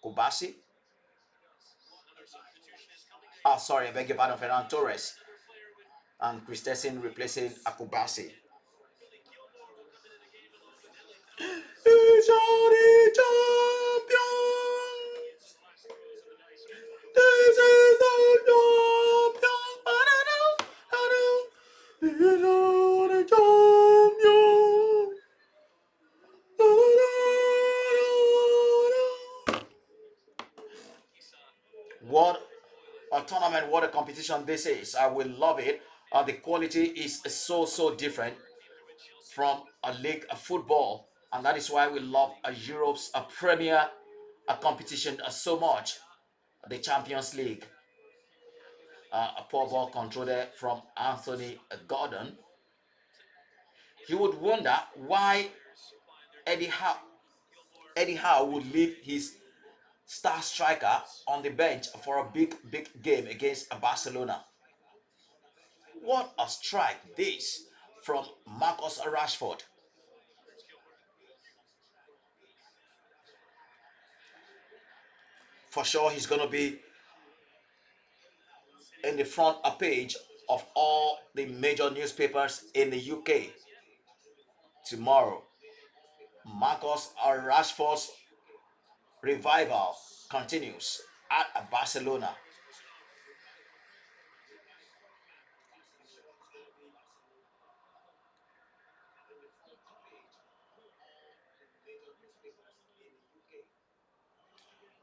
Kubasi. Another substitution is coming. Oh, sorry, I beg your pardon, Ferran Torres Another player with and Christensen replacing Akubasi. Billy Gilmore will come into the game along with Ellie Dawkins. These are the It's champions. the last throws of the dice here. This is the champions. These are the champions. What a tournament, what a competition this is. I will love it. The quality is so different from a league of football, and that is why we love Europe's premier competition so much. The Champions League. A poor ball controller from Anthony Gordon. You would wonder why Eddie Howe, Eddie Howe would leave his star striker on the bench for a big game against Barcelona. What a strike this from Marcus Rashford. For sure, he's going to be in the front page of all the major newspapers in the UK tomorrow. Marcus Rashford's revival continues at Barcelona.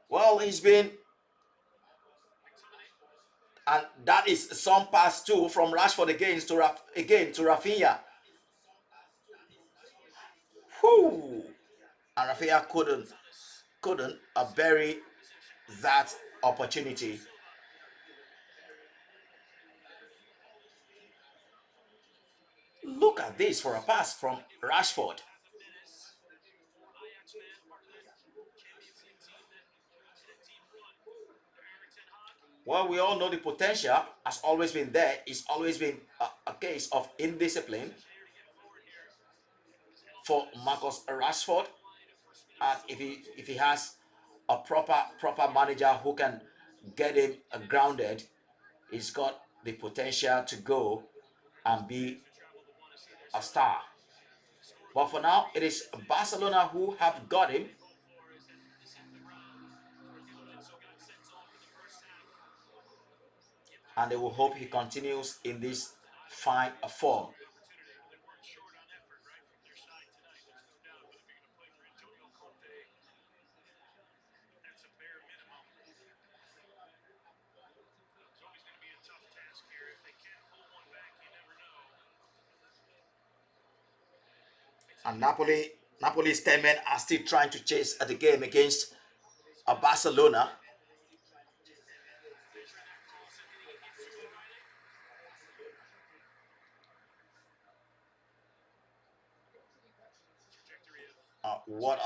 Well, he's been, and that is some pass too from Rashford again to Rafinha. Whoo! And Rafinha couldn't bury that opportunity. Look at this for a pass from Rashford. Ajax man, part of that Champions League team that did a deep run under Eric Ten Hag. Well, we all know the potential has always been there. It's always been a case of indiscipline There to get forward here. His for elbows Marcus Rashford. wide for speed. And if he has a proper manager who can get him grounded, he's got the potential to go and be Fans who travel to want to see this a star. But for now, it is Barcelona who have got him, they hope for is that this hit the ground before Di Lorenzo got sent off in the first half. and they will hope he continues in this fine form. Opportunity. They weren't short on effort, right, from their side tonight. There's no doubt. But if you're going to play for Antonio Conte, that's a bare minimum. It's always going to be a tough task here. If they can pull one back, you never know. And Napoli's 10 men are still trying to chase at the game against Barcelona. Measuring that cross and hitting it into O'Reilly. Trajectory of What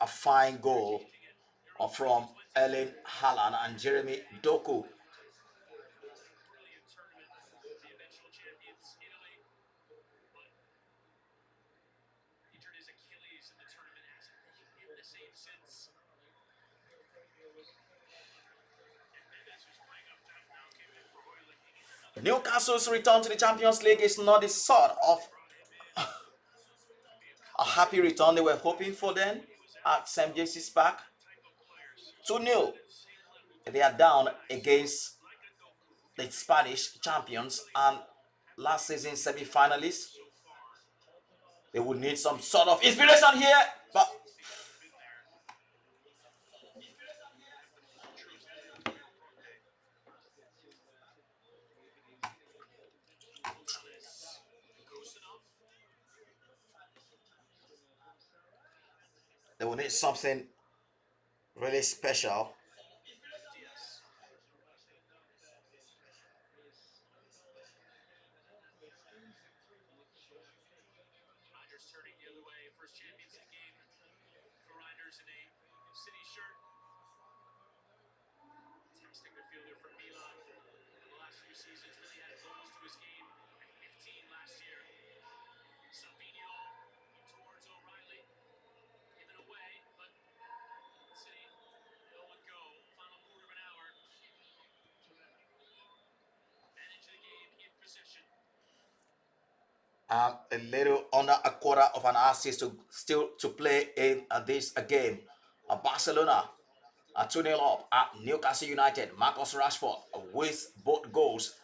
a fine goal from Erling Haaland and Jeremy Doku. brilliant tournament. The eventual champions, Italy, but injured his Achilles in the tournament. Hasn't really been the same since. Jimenez was playing up top now. Came in for Hoyland. He needs another. Newcastle's return to the Champions League is not the sort of Brought him in to be a a happy return they were hoping for then at St. James's Park. type of players. 2-0. Same level. They are down against Like a Doku the Spanish champions and last season semi-finalists. so far. They would need some sort of inspiration here, but Been there. The full trust in Antonio Conte. Gonzalez. Kusanov. they will need something really special. Diaz. Reinders turning the other way. First Champions League game for Reinders in a City shirt. Fantastic midfielder from Milan. In the last few seasons, really added goals to his game. At 15 last year. Savinho towards O'Reilly. Given away, but a little under a quarter of an hour still to play in this game. Barcelona 2-0 up at Newcastle United. Marcus Rashford with both goals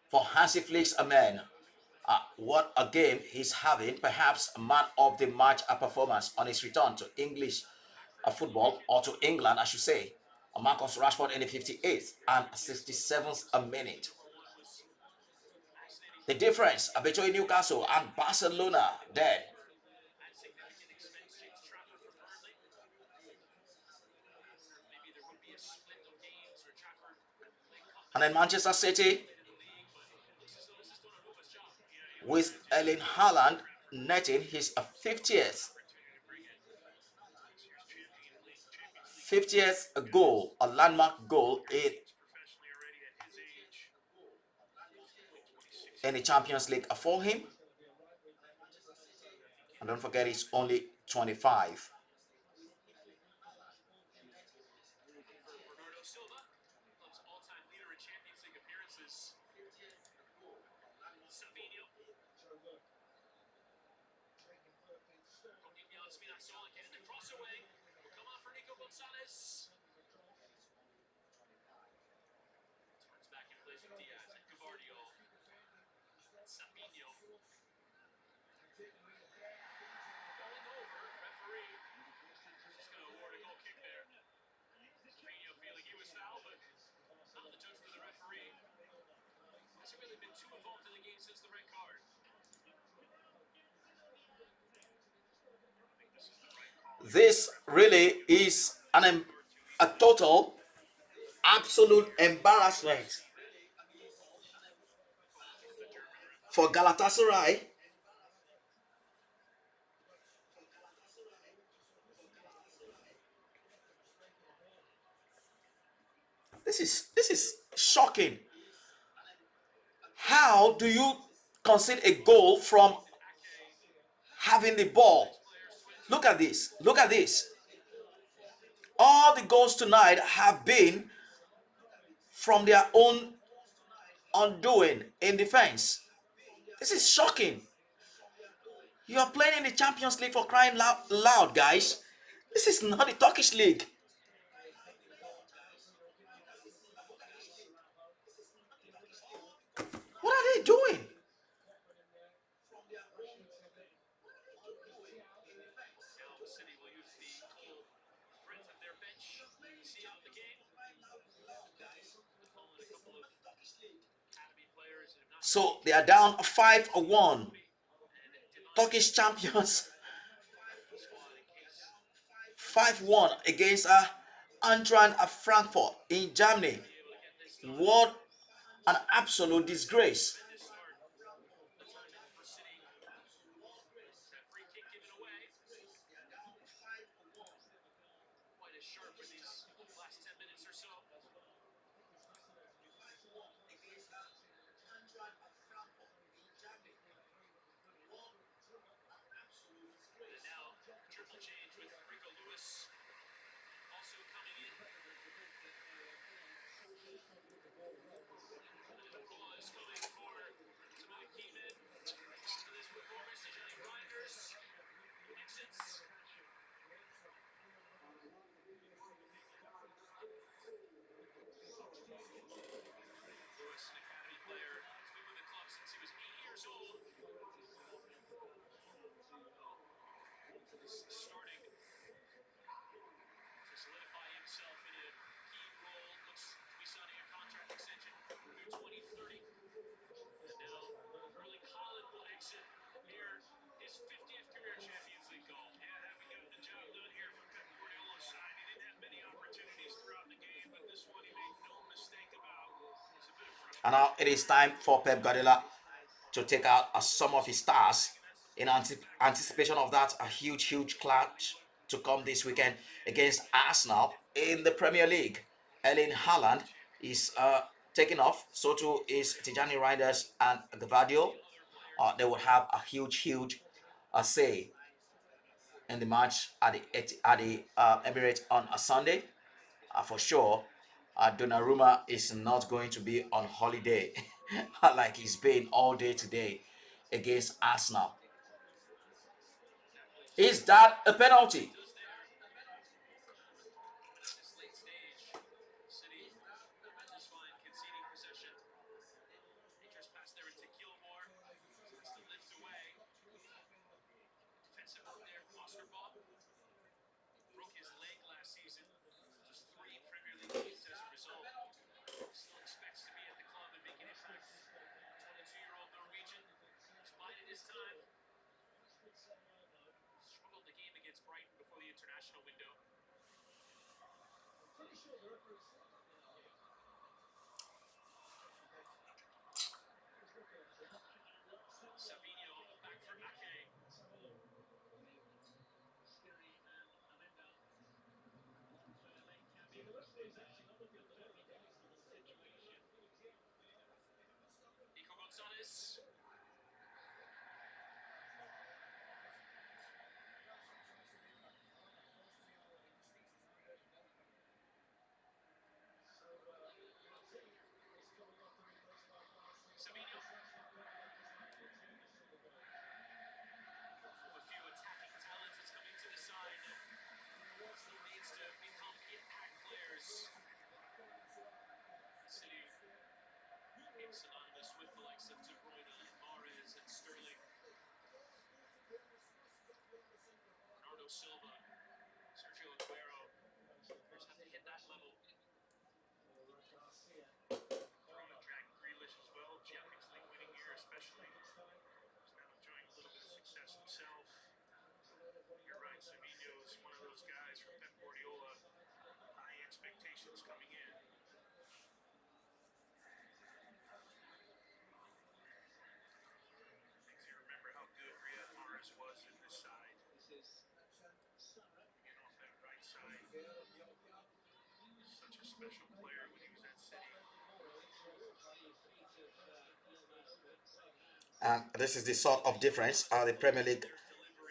for Hansi Flick's men. What a game he's having. Perhaps man of the match performance on his return to English football, or to England, I should say. Marcus Rashford in the 58th and 67th minute. The difference between Newcastle and Barcelona then. at significant expense. James Trafford from Burnley. Maybe there would be a split of games or Trafford playing And then continuity Manchester City in the league, but it looks as though this is Donnarumma's job. Yeah, you're right. with Erling Haaland netting his 50th Opportunity to bring in this year's Champions League 50th guy. goal, a landmark goal Competes professionally already at his age. Only 26 in the years Champions League for him. And don't forget, he's only 25. for Bernardo Silva. Club's all-time leader in Champions League appearances. Savinho. Now it's Spinazzola getting the cross away. Will come off for Nico Gonzalez. Turns back in place with Diaz and Gavardio. Savinho. Falling over. Referee. Just going to award a goal kick there. Savinho feeling he was fouled, but not the judgment of the referee. Hasn't really been too involved in the game since the red card. I think this is the right call. This really is a total, absolute embarrassment for Galatasaray. This is shocking. How do you concede a goal from having the ball? Look at this. Look at this. All the goals tonight have been from their own undoing in defense. This is shocking. You are playing in the Champions League, for crying loud, guys. This is not the Turkish league. What are they doing? Now City will use the total breadth of their bench. See out the game. Calling a couple of academy players that have not So they are down 5-1. and Turkish champions squad in case 5-1 against Eintracht Frankfurt in Germany. be able to get this done. What an absolute disgrace. Tremendous start the tournament for City. That free kick given away. Quite as sharp for these last 10 minutes or so. And now triple change with Rico Lewis also coming in. And Roy is coming for some of the key men for this performance. Johnny Reinders, Nixon's. Lewis, an academy player, has been with the club since he was 8 years old. He's starting to solidify himself in a key role. Looks to be signing a contract extension through 2030. And now Erling Haaland will exit here, his 50th career Champions League goal. Yeah, having gotten the job done here for Pep Guardiola's side. He didn't have many opportunities throughout the game, but this one he made no mistake about. It's a bit of frustration. And now it is time for Pep Guardiola to take out some of his stars in anticipation of that a huge clash to come this weekend against Arsenal in the Premier League. Erling Haaland is taking off. So too is Tijani Reinders and Gavadio. They will have a huge say in the match at the Emirates on a Sunday. For sure, Donnarumma is not going to be on holiday like he's been all day today. against Arsenal. Is that a penalty? Does there at this late stage. City just fine conceding possession. Dangerous pass there into Gilmore. Has to lift away. Defensive move there from Oscar Bob. Broke his leg last season. Just 3 Premier League games as a result. Still expects to be at the club and make an impact. 22-year-old Norwegian has bided his time. Struggled the game against Brighton before the international window. Savinho back for Ake. Nico Gonzalez. Savinho. With a few attacking talents that's coming to the side. Still needs to become impact players. City became synonymous with the likes of De Bruyne and Mahrez and Sterling. Bernardo Silva, Sergio Aguero. Players have to hit that level. Throwing Jack Grealish as well. Champions League winning year especially. He's now enjoying a little bit of success himself. You're right, Savinho is one of those guys from Pep Guardiola. High expectations coming in. Makes you remember how good Riyad Mahrez was in this side. Getting off that right side. Such a special player when he was at City. And this is the sort of difference the Premier League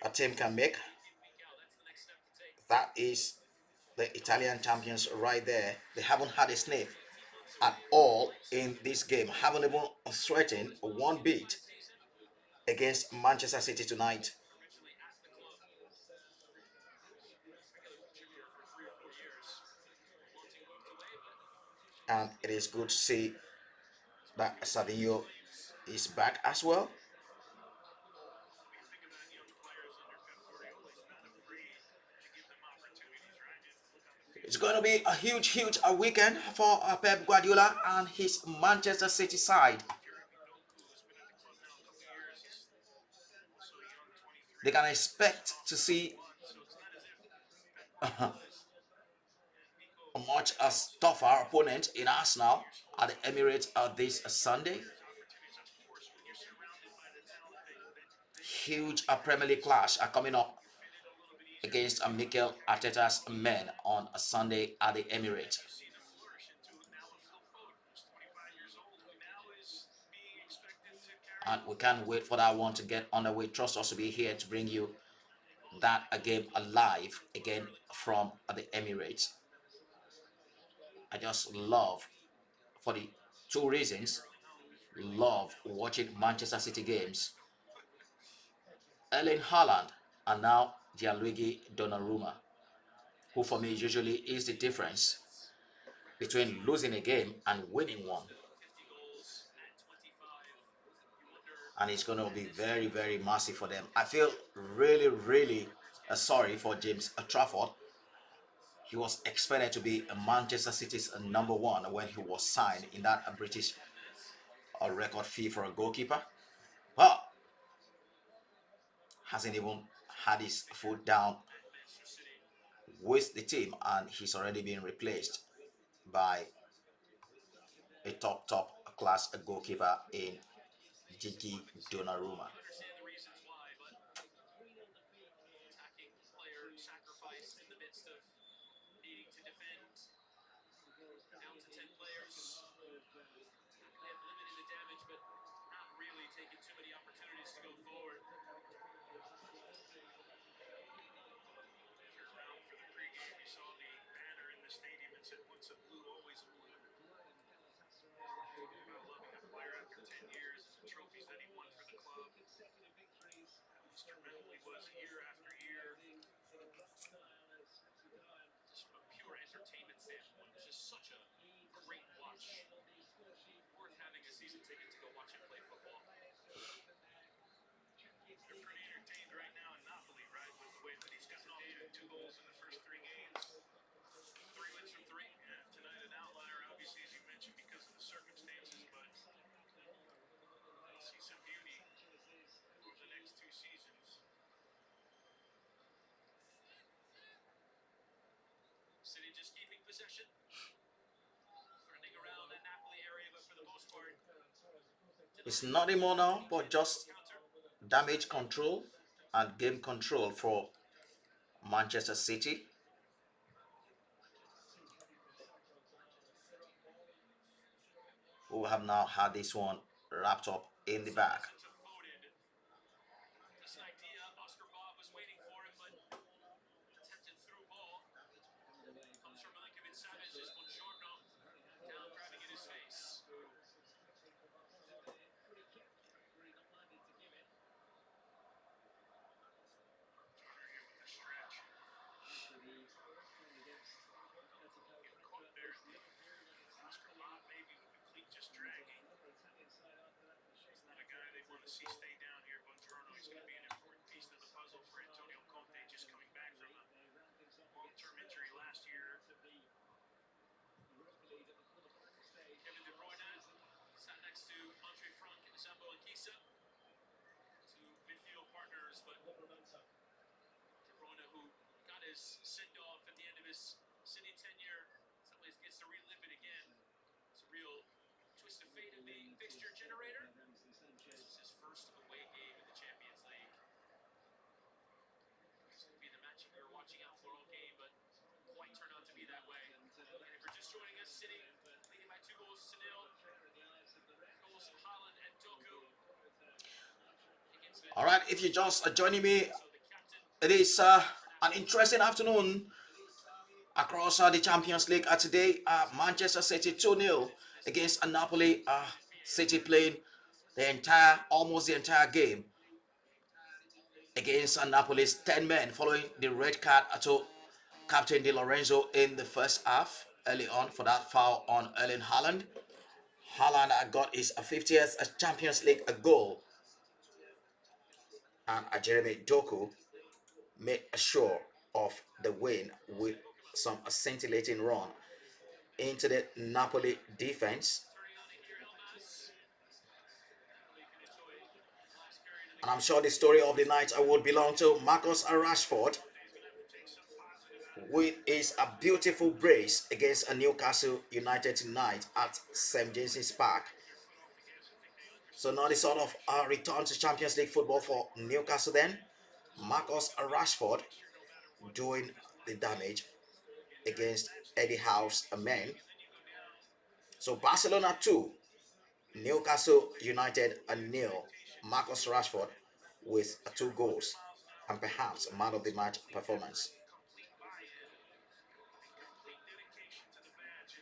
a team can make. That is the Italian champions right there. They haven't had a sniff at all in this game. Haven't even threatened one bit against Manchester City tonight. Originally at the club, regular contributor for 3 or 4 years. Wanting moved away, but And it is good to see that Savinho is back as well. when you think about young players under Pep Guardiola, he's not afraid to give them opportunities, right? And look on the It's field. going to be a huge weekend for Pep Guardiola and his Manchester City side. Jeremy Doku has been at the club now a couple of years. Also a young They 23 can year old expect Tom to see 21. So it's not as if Pep Guardiola's and Nico a much Gonzalez tougher opponent in Arsenal years at older. the Emirates this Sunday. There's opportunities, of course, when you're surrounded by the talent that you have Huge in your Premier League ranks. clash are coming up You fit in a little bit easier when against you're young. Mikel Arteta's men on a Sunday at the And Emirates. you've seen him flourish into now a Phil Foden, who's 25 years old, who now is being expected to carry And the we load. can't wait for that one to get underway. Trust us to be here to bring you that game alive again from the Emirates. I just love, for the two reasons, love watching Manchester City games. Erling Haaland and now Gianluigi Donnarumma, who for me usually is the difference between losing a game and winning one. 50 goals at 25. You wonder And it's going to at be this very stage massive for them. I feel really sorry for James Trafford. He was expected to be Manchester City's number one when he was signed in that British 10 minutes. record fee for a goalkeeper, but hasn't even had his foot down At Manchester City. with the team, and he's already been replaced by a top class goalkeeper in Gigi Donnarumma. Understand the reasons why, but attacking player sacrifice in the midst of needing to defend. Down to 10 players. They have limited the damage, but not really taking too many opportunities to go forward. If you're around for the pregame, you saw the banner in the stadium and said, "Once a blue, always a blue." Talking about loving a player after 10 years and the trophies that he won for the club. instrumental he was year after year, just from a pure entertainment standpoint. It's just such a great watch. Worth having a season ticket to go watch him play football. They're pretty entertained right now in Napoli, right? With the way that he's gotten off to 2 goals in the first 3 games. 3 wins from 3. Yeah, tonight an outlier, obviously, as you mentioned, because of the circumstances, but we'll see some beauty over the next 2 seasons. City just keeping possession. Running around the Napoli area, but for the most part, It's nothing more now but just counter. damage control and game control for Manchester City, who have now had this one wrapped up in the bag. Devoted. Decent idea. Oscar Bob was waiting for him, but attempted through ball. Comes from Milinkovic Savic. Just Buongiorno. Down, grabbing at his face. Turner here with the stretch. Getting caught there at the Oscar Bob, maybe with the cleat just dragging. He's not a guy they want to see stay down here. Buongiorno, he's going to be an important piece to the puzzle for Antonio Conte, just coming back from a long-term injury last year. Kevin De Bruyne sat next to Andre Frank, Zambo and Kisa. Two midfield partners, but De Bruyne, who got his send-off at the end of his City tenure, in some ways gets to relive it again. It's a real twist of fate in the fixture generator. This is his first away game in the Champions League. This could be the matchup we were watching out for all game, but didn't quite turn out to be that way. And if you're just joining us, City leading by 2 goals to 0. Goals Haaland and Doku. All right, if you're just joining me, So the captain it is an interesting afternoon across the Champions League today. Manchester City 2-0 against Napoli. City playing almost the entire game against Napoli's 10 men following the red card to Captain Di Lorenzo in the first half early on for that foul on Erling Haaland. Haaland got his 50th Champions League goal, and Jeremy Doku made sure of the win with some scintillating run into the Napoli defense. turning on it here, Elmas. Napoli can enjoy the last period of the And I'm game. sure the story of the night would belong to Marcus Rashford Conte's going to have to take some positive out of with his a beautiful brace against a Newcastle United tonight at St James's Park. their foot off the gas. I think they understand. So now the sort of return to Champions League football for Newcastle then. Marcus Rashford Here, no matter what, doing the damage they're in against that Eddie stage Howe's men. and then you go down So Barcelona 2, Newcastle United a nil. expectation Marcus Rashford with 2 goals 100 miles an hour and perhaps man of the match complete effort, performance. complete buy-in, and complete dedication to the badge.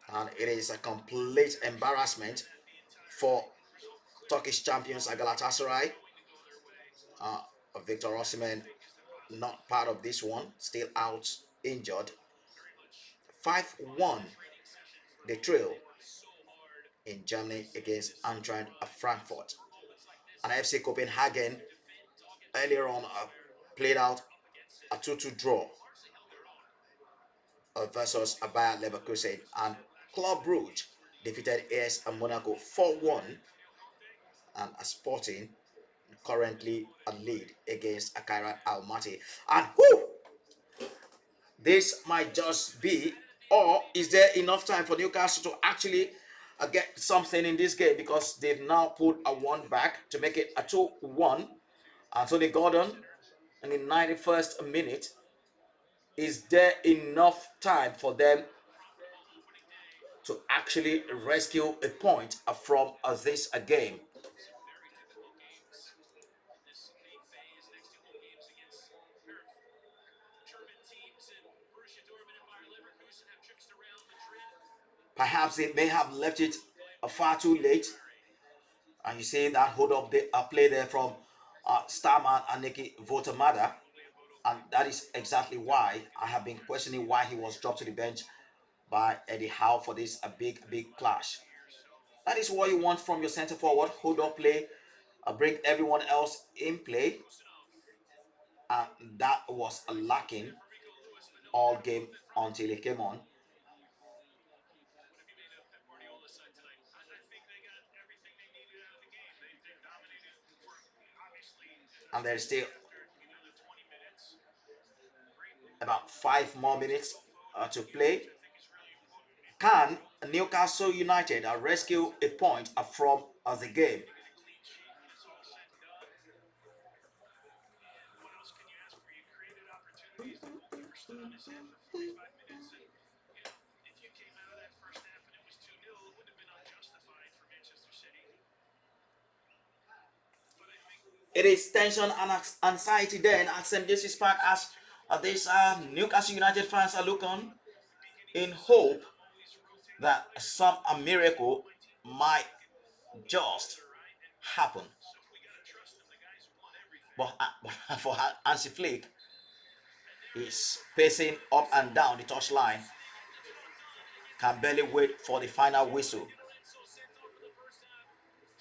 And And it is a complete embarrassment that the entire for thing. The result clearly Turkish champions Galatasaray. going to go their way. Uh, Victor Osimhen Take just a positive. not part of this one, still out injured. Very much 5-1 training session for the both. trail They work so hard. in Germany against Eintracht Frankfurt. For moments like this, And FC Copenhagen defend, dog it, earlier on played out up against it. a 2-2 draw Largely held their own. versus Bayer Leverkusen, and Club Brugge defeated AS Monaco 4-1, Antonio Conte. and Sporting currently a lead against Kairat Almaty. And whoo, this might just be, or is there enough time for Newcastle to actually get something in this game, because they've now put a 1 back to make it a 2-1. Anthony Gordon in the 91st minute. Is there enough time for them Profitable opening day. to actually rescue a point from this game? Some very difficult games in this league phase. Next 2 home games against a pair of German teams in Borussia Dortmund and Bayer Leverkusen have trips to Real Madrid. Perhaps they may have left it far too late. And you see that hold up the play there from Starman and Nikki Votamada, and that is exactly why I have been questioning why he was dropped to the bench by Eddie Howe for this a big clash. That is what you want from your center forward. Hold up play, bring everyone else in play, and that was lacking all game until he came on. What have you made of Pep Guardiola's side tonight? I think they got everything they needed out of the game. They dominated for obviously And there's still after another 20 minutes. Great movement, about 5 more minutes Buffon, to Union, play. which I think is really important. Can Newcastle United rescue a point from the game? Get the clean sheet when it's all said and done. And what else can you ask for? You created opportunities. The goalkeeper stood on his head for 45 minutes. And, if you came out of that first half and it was 2-0, it wouldn't have been unjustified for Manchester City. But I think It is tension and anxiety then at St. James Park as these Newcastle United fans are looking beginning in of the season, hope I'm always rotating that players some because a you never know miracle when my team comes might back and get just older, right? And happen. so we got to trust them. The guys won everything. But for Hansi Flick, And there it is. he's pacing up and down the touchline, City getting the job done, and they get the can barely victory. wait for the final whistle. Di Lorenzo sent off in the first half.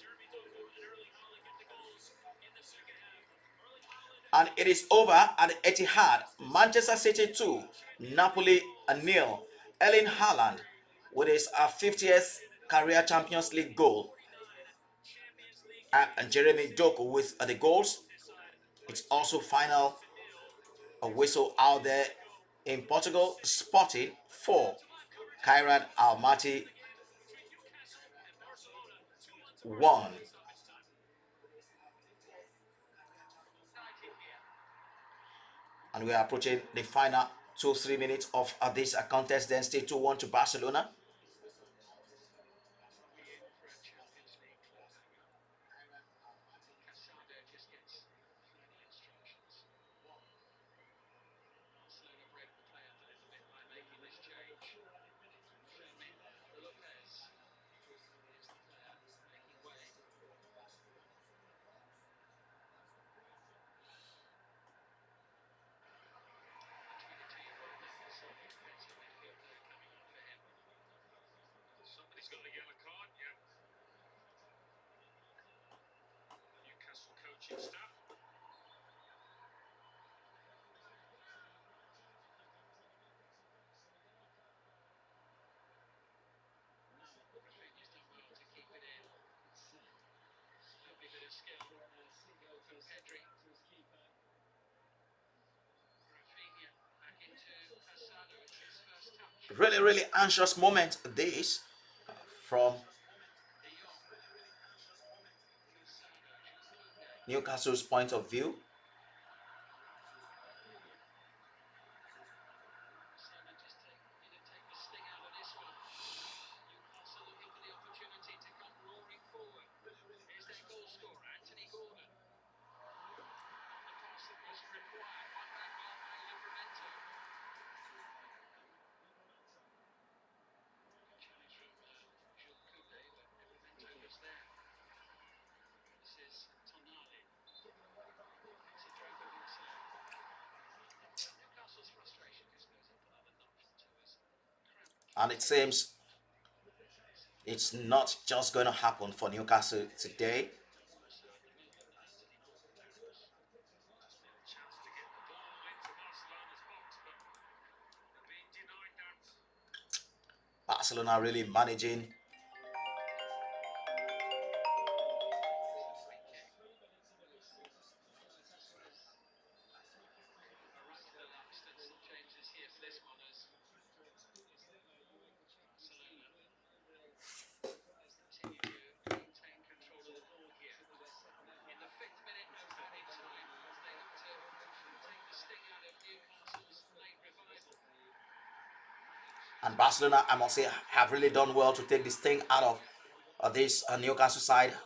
Jeremy Doku and Erling Haaland get the goals in the second half. Erling Haaland and And it Doku is over at the Etihad. Manchester City Manchester City 2, Champions League Napoli goals. 0. Erling Haaland with his 50th career Champions League goal, 49 Champions League and games Jeremy Doku with the goals. this side, but It's it's also Napoli final to nil. a whistle out there Here we go. in Portugal. City Sporting 4, to live coverage as we Kairat continue our coverage Almaty of the game between Newcastle and Barcelona. 2-1 to 1. Barcelona in stoppage time. And we are approaching the final 2-3 minutes of this contest. Then stay 2-1 to Barcelona. Somebody's got a yellow card. Yeah. Newcastle coaching staff. Really anxious moment this from Newcastle's point of view. And it seems it's not just going to happen for Newcastle today. Chance to get the ball into Barcelona's box, but they're being denied that. Barcelona really managing and Barcelona, I must say, have really done well to take this thing out of this Newcastle side. Back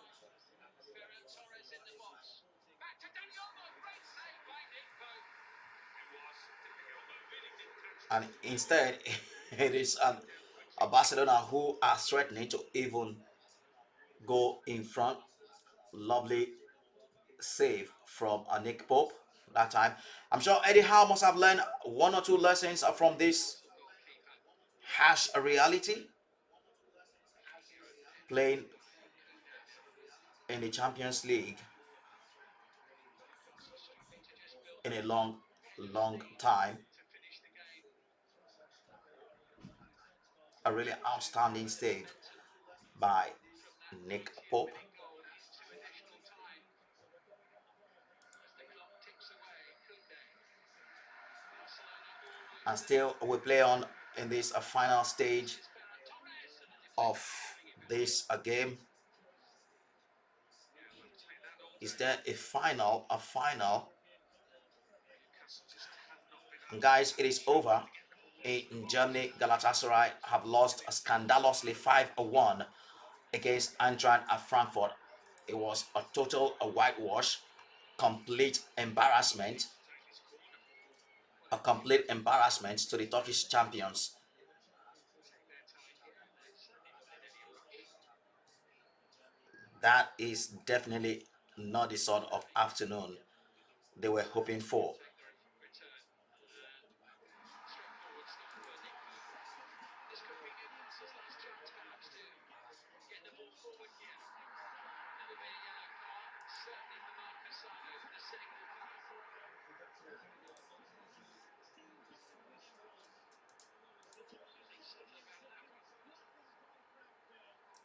to Daniolo. Great save by Nick Pope. It was. Daniolo really did catch And that. instead, it is Down a quickly. Barcelona who are threatening to even go in front. Lovely save from Nick Pope that time. I'm sure Eddie Howe must have learned one or two lessons from this harsh reality, playing in the Champions League in a long time. A really outstanding save by Nick Pope. And still, we play on in this final stage of this game. Is there a final? A final? And guys, it is over. In Germany, Galatasaray have lost scandalously 5-1 against Eintracht at Frankfurt. It was a total whitewash, complete embarrassment, a complete embarrassment to the Turkish champions. That is definitely not the sort of afternoon they were hoping for.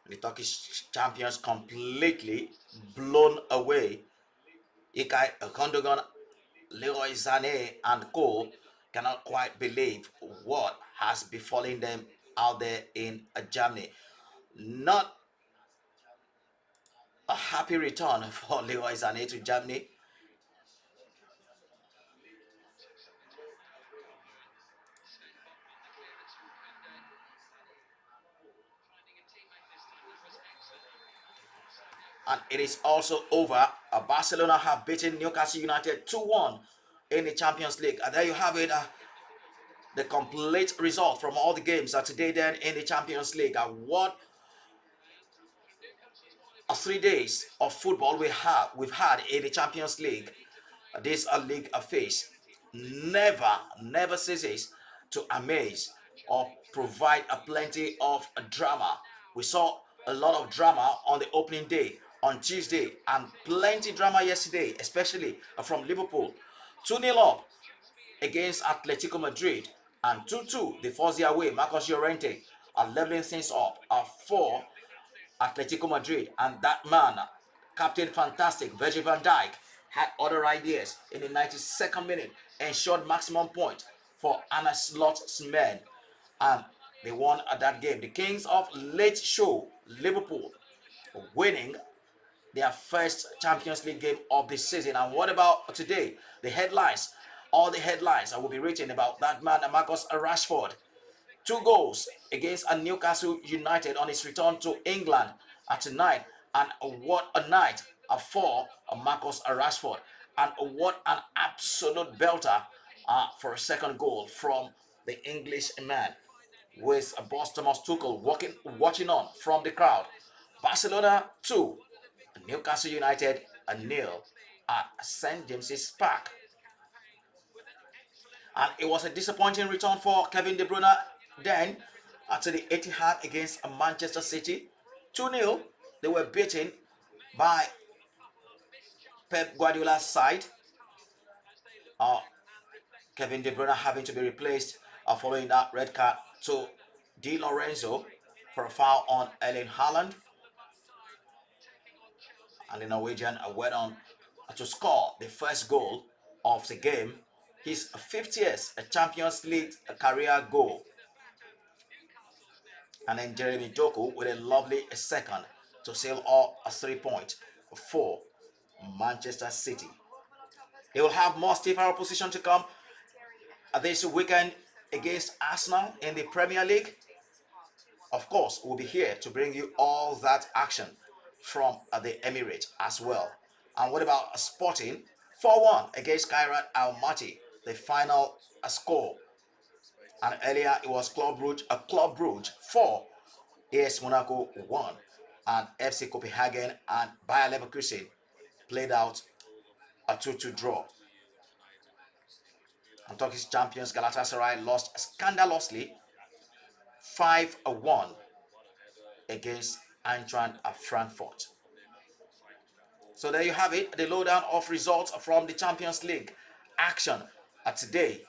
The Turkish champions completely blown away. Ilkay Gundogan, Leroy Sané, and co cannot quite believe what has befallen them out there in Germany. Not a happy return for Leroy Sané to Germany. And it is also over. Barcelona have beaten Newcastle United 2-1 in the Champions League. And there you have it. The complete result from all the games today then in the Champions League. What 3 days of football we've had in the Champions League. This league phase never ceases to amaze or provide a plenty of drama. We saw a lot of drama on the opening day on Tuesday and plenty drama yesterday, especially from Liverpool. 2-0 up against Atletico Madrid and 2-2 they forced their way. Marcos Llorente are leveling things up for Atletico Madrid, and that man, Captain Fantastic, Virgil van Dijk, had other ideas in the 92nd minute, ensured maximum point for Anna Slot's men, and they won at that game. The Kings of Late Show, Liverpool, winning their first Champions League game of the season. And what about today? The headlines, all the headlines I will be written about that man, Marcus Rashford. 2 goals against a Newcastle United on his return to England tonight. And what a night for Marcus Rashford. And what an absolute belter for a second goal from the English man, with boss Thomas Tuchel watching on from the crowd. Barcelona 2, Newcastle United a nil at St James's Park. And it was a disappointing return for Kevin De Bruyne then after the Etihad against Manchester City. 2-0, they were beaten by Pep Guardiola's side. Kevin De Bruyne having to be replaced following that red card to Di Lorenzo for a foul on Erling Haaland. And the Norwegian went on to score the first goal of the game, his 50th Champions League career goal. And then Jeremy Doku with a lovely second to seal all 3 points for Manchester City. They will have more stiffer opposition to come this weekend against Arsenal in the Premier League. Of course, we'll be here to bring you all that action from the Emirates as well. And what about Sporting? 4-1 against Kairat Almaty, the final score. And earlier it was Club Brugge 4, AS Monaco 1, and FC Copenhagen and Bayer Leverkusen played out a 2-2 draw. And Turkish champions Galatasaray lost scandalously 5-1 against Eintracht Frankfurt. So there you have it, the lowdown of results from the Champions League action today.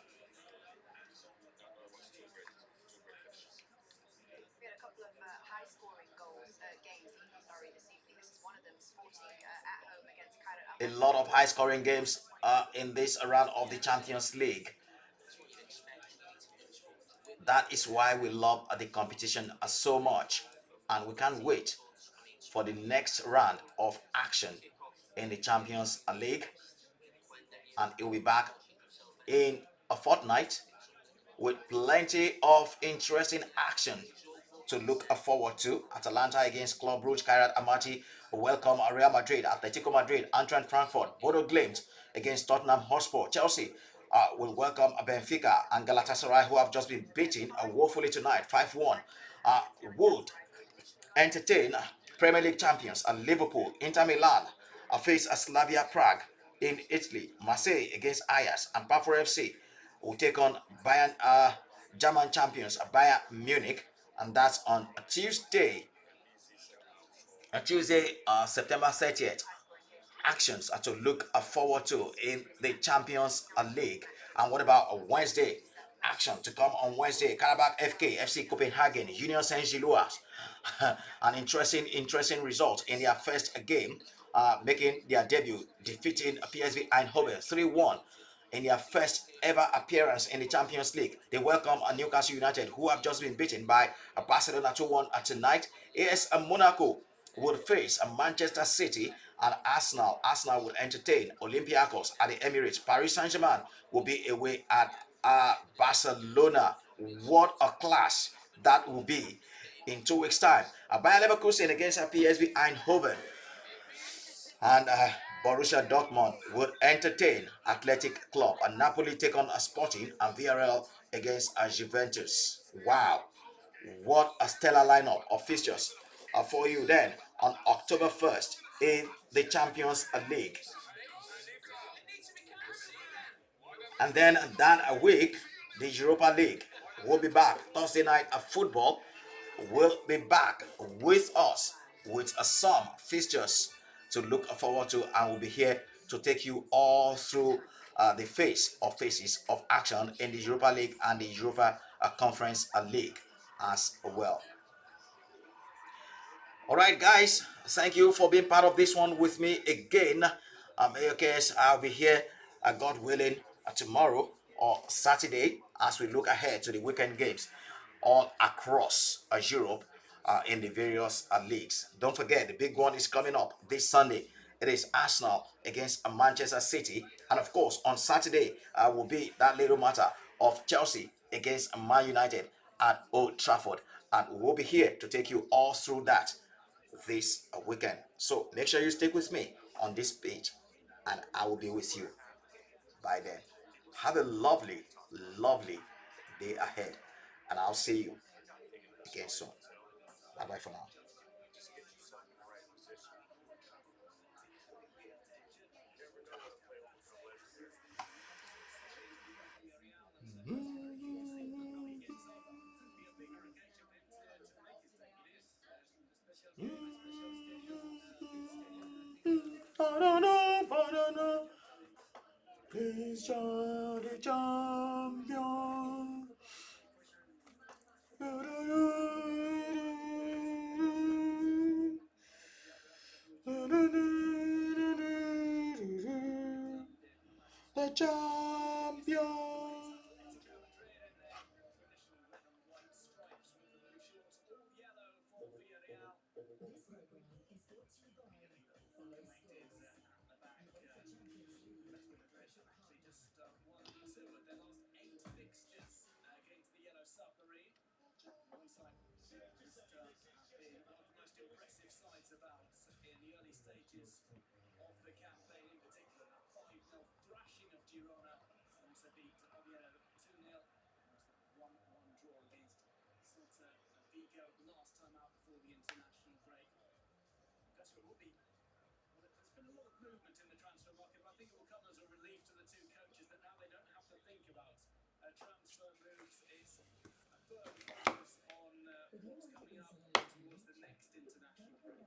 We had a couple of high-scoring games, sorry, this evening. This is one of them. Sporting at home against A lot of high-scoring games in this round of the Champions League. That is why we love the competition so much, and we can't wait for the next round of action in the Champions League. And it will be back in a fortnight with plenty of interesting action to look forward to. Atalanta against Club Brugge, Kairat Amati welcome Real Madrid, Atletico Madrid, Eintracht Frankfurt, Bodo Glimt against Tottenham Hotspur, Chelsea will welcome Benfica, and Galatasaray, who have just been beaten woefully tonight 5-1, would entertain Premier League champions Liverpool. Inter Milan face Slavia Prague in Italy. Marseille against Ajax, and Paffer FC will take on Bayern, German champions Bayern Munich, and that's on Tuesday. Tuesday, September 30th. Actions are to look forward to in the Champions League. And what about a Wednesday? Action to come on Wednesday. Karabakh FK, FC Copenhagen, Union Saint-Gilloise. An interesting result in their first game, making their debut, defeating PSV Eindhoven 3-1 in their first ever appearance in the Champions League. They welcome Newcastle United, who have just been beaten by Barcelona 2-1 tonight. AS Monaco will face Manchester City and Arsenal. Arsenal will entertain Olympiacos at the Emirates. Paris Saint-Germain will be away at Barcelona. What a clash that will be in 2 weeks' time. Bayer Leverkusen against PSV Eindhoven. And Borussia Dortmund would entertain Athletic Club. And Napoli take on Sporting, and Villarreal against Juventus. Wow, what a stellar lineup of fixtures for you then on October 1st in the Champions League. And then that week, the Europa League will be back. Thursday night of football will be back with us with some fixtures to look forward to, and we'll be here to take you all through the phases of action in the Europa League and the Europa Conference League as well. All right, guys, thank you for being part of this one with me again. AOKS, I'll be here, God willing, tomorrow or Saturday as we look ahead to the weekend games all across Europe in the various leagues. Don't forget, the big one is coming up this Sunday. It is Arsenal against Manchester City. And of course, on Saturday will be that little matter of Chelsea against Man United at Old Trafford. And we'll be here to take you all through that this weekend. So make sure you stick with me on this page, and I will be with you by then. Have a lovely, lovely day ahead, and I'll see you again soon. Bye bye for now. He's the champion. The champion. movement in the transfer market, but I think it will come as a relief to the two coaches that now they don't have to think about transfer moves. It's a firm focus on what's coming up towards the next international break.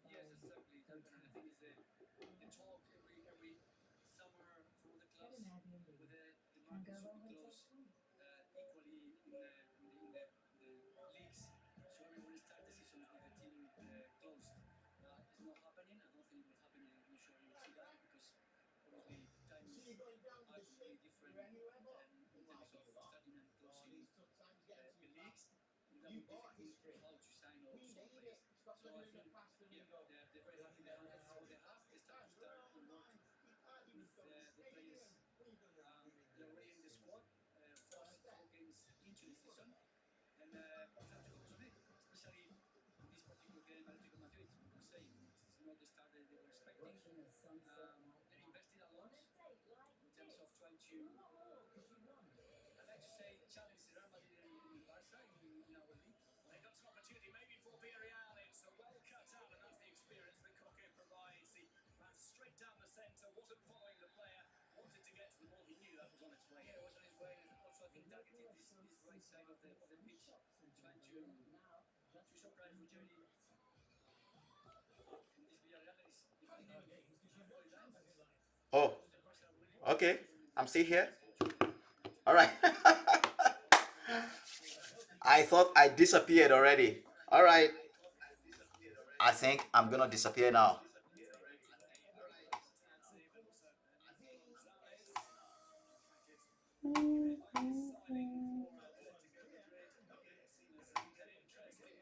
Yes, exactly. And the thing is, the talk every summer for all the clubs, whether the market should be closed equally in the leagues. So everyone start decisions with the team closed. It's not happening. I don't think it will happen. I'm not sure you will see that because obviously timings are completely different in terms of starting and closing the leagues. And that will be difficult how to sign or sell players. So I think, yeah, they're very happy they have. This is what they have. They start to work with the players they're already in the squad, four games into the season, and it's time to focus on it, especially in this particular game, Atletico Madrid. We were saying it's not the start that they were expecting. They're investing a lot in terms of trying to, I like to say, challenge Real Madrid and Barca in our league. They got an opportunity maybe for Villarreal. It's well cut out, and that's the experience that Koke provides. He ran straight down the centre, wasn't following the player, wanted to get to the ball. He knew that was on its way. Yeah, it was on his way, and also I think targeting this right side of the pitch, trying to surprise Ruggeri and this Villarreal that is defending very well, but Oh, that was the Barca really okay. showing I'm still here. this into All the right. so I thought I disappeared already. All right. I thought I disappeared I already. think I'm gonna disappear now. Extensive, and also Nico Gonzalez. Fact is, really deciding for Atletico Madrid. Seen as an interesting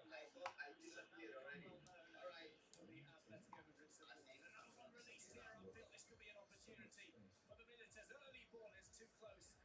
I thought I disappeared quite already. well known All right. for the Atletico Madrid supporters. Another one released here on field. This could be an opportunity for the Militars. Early ball is too close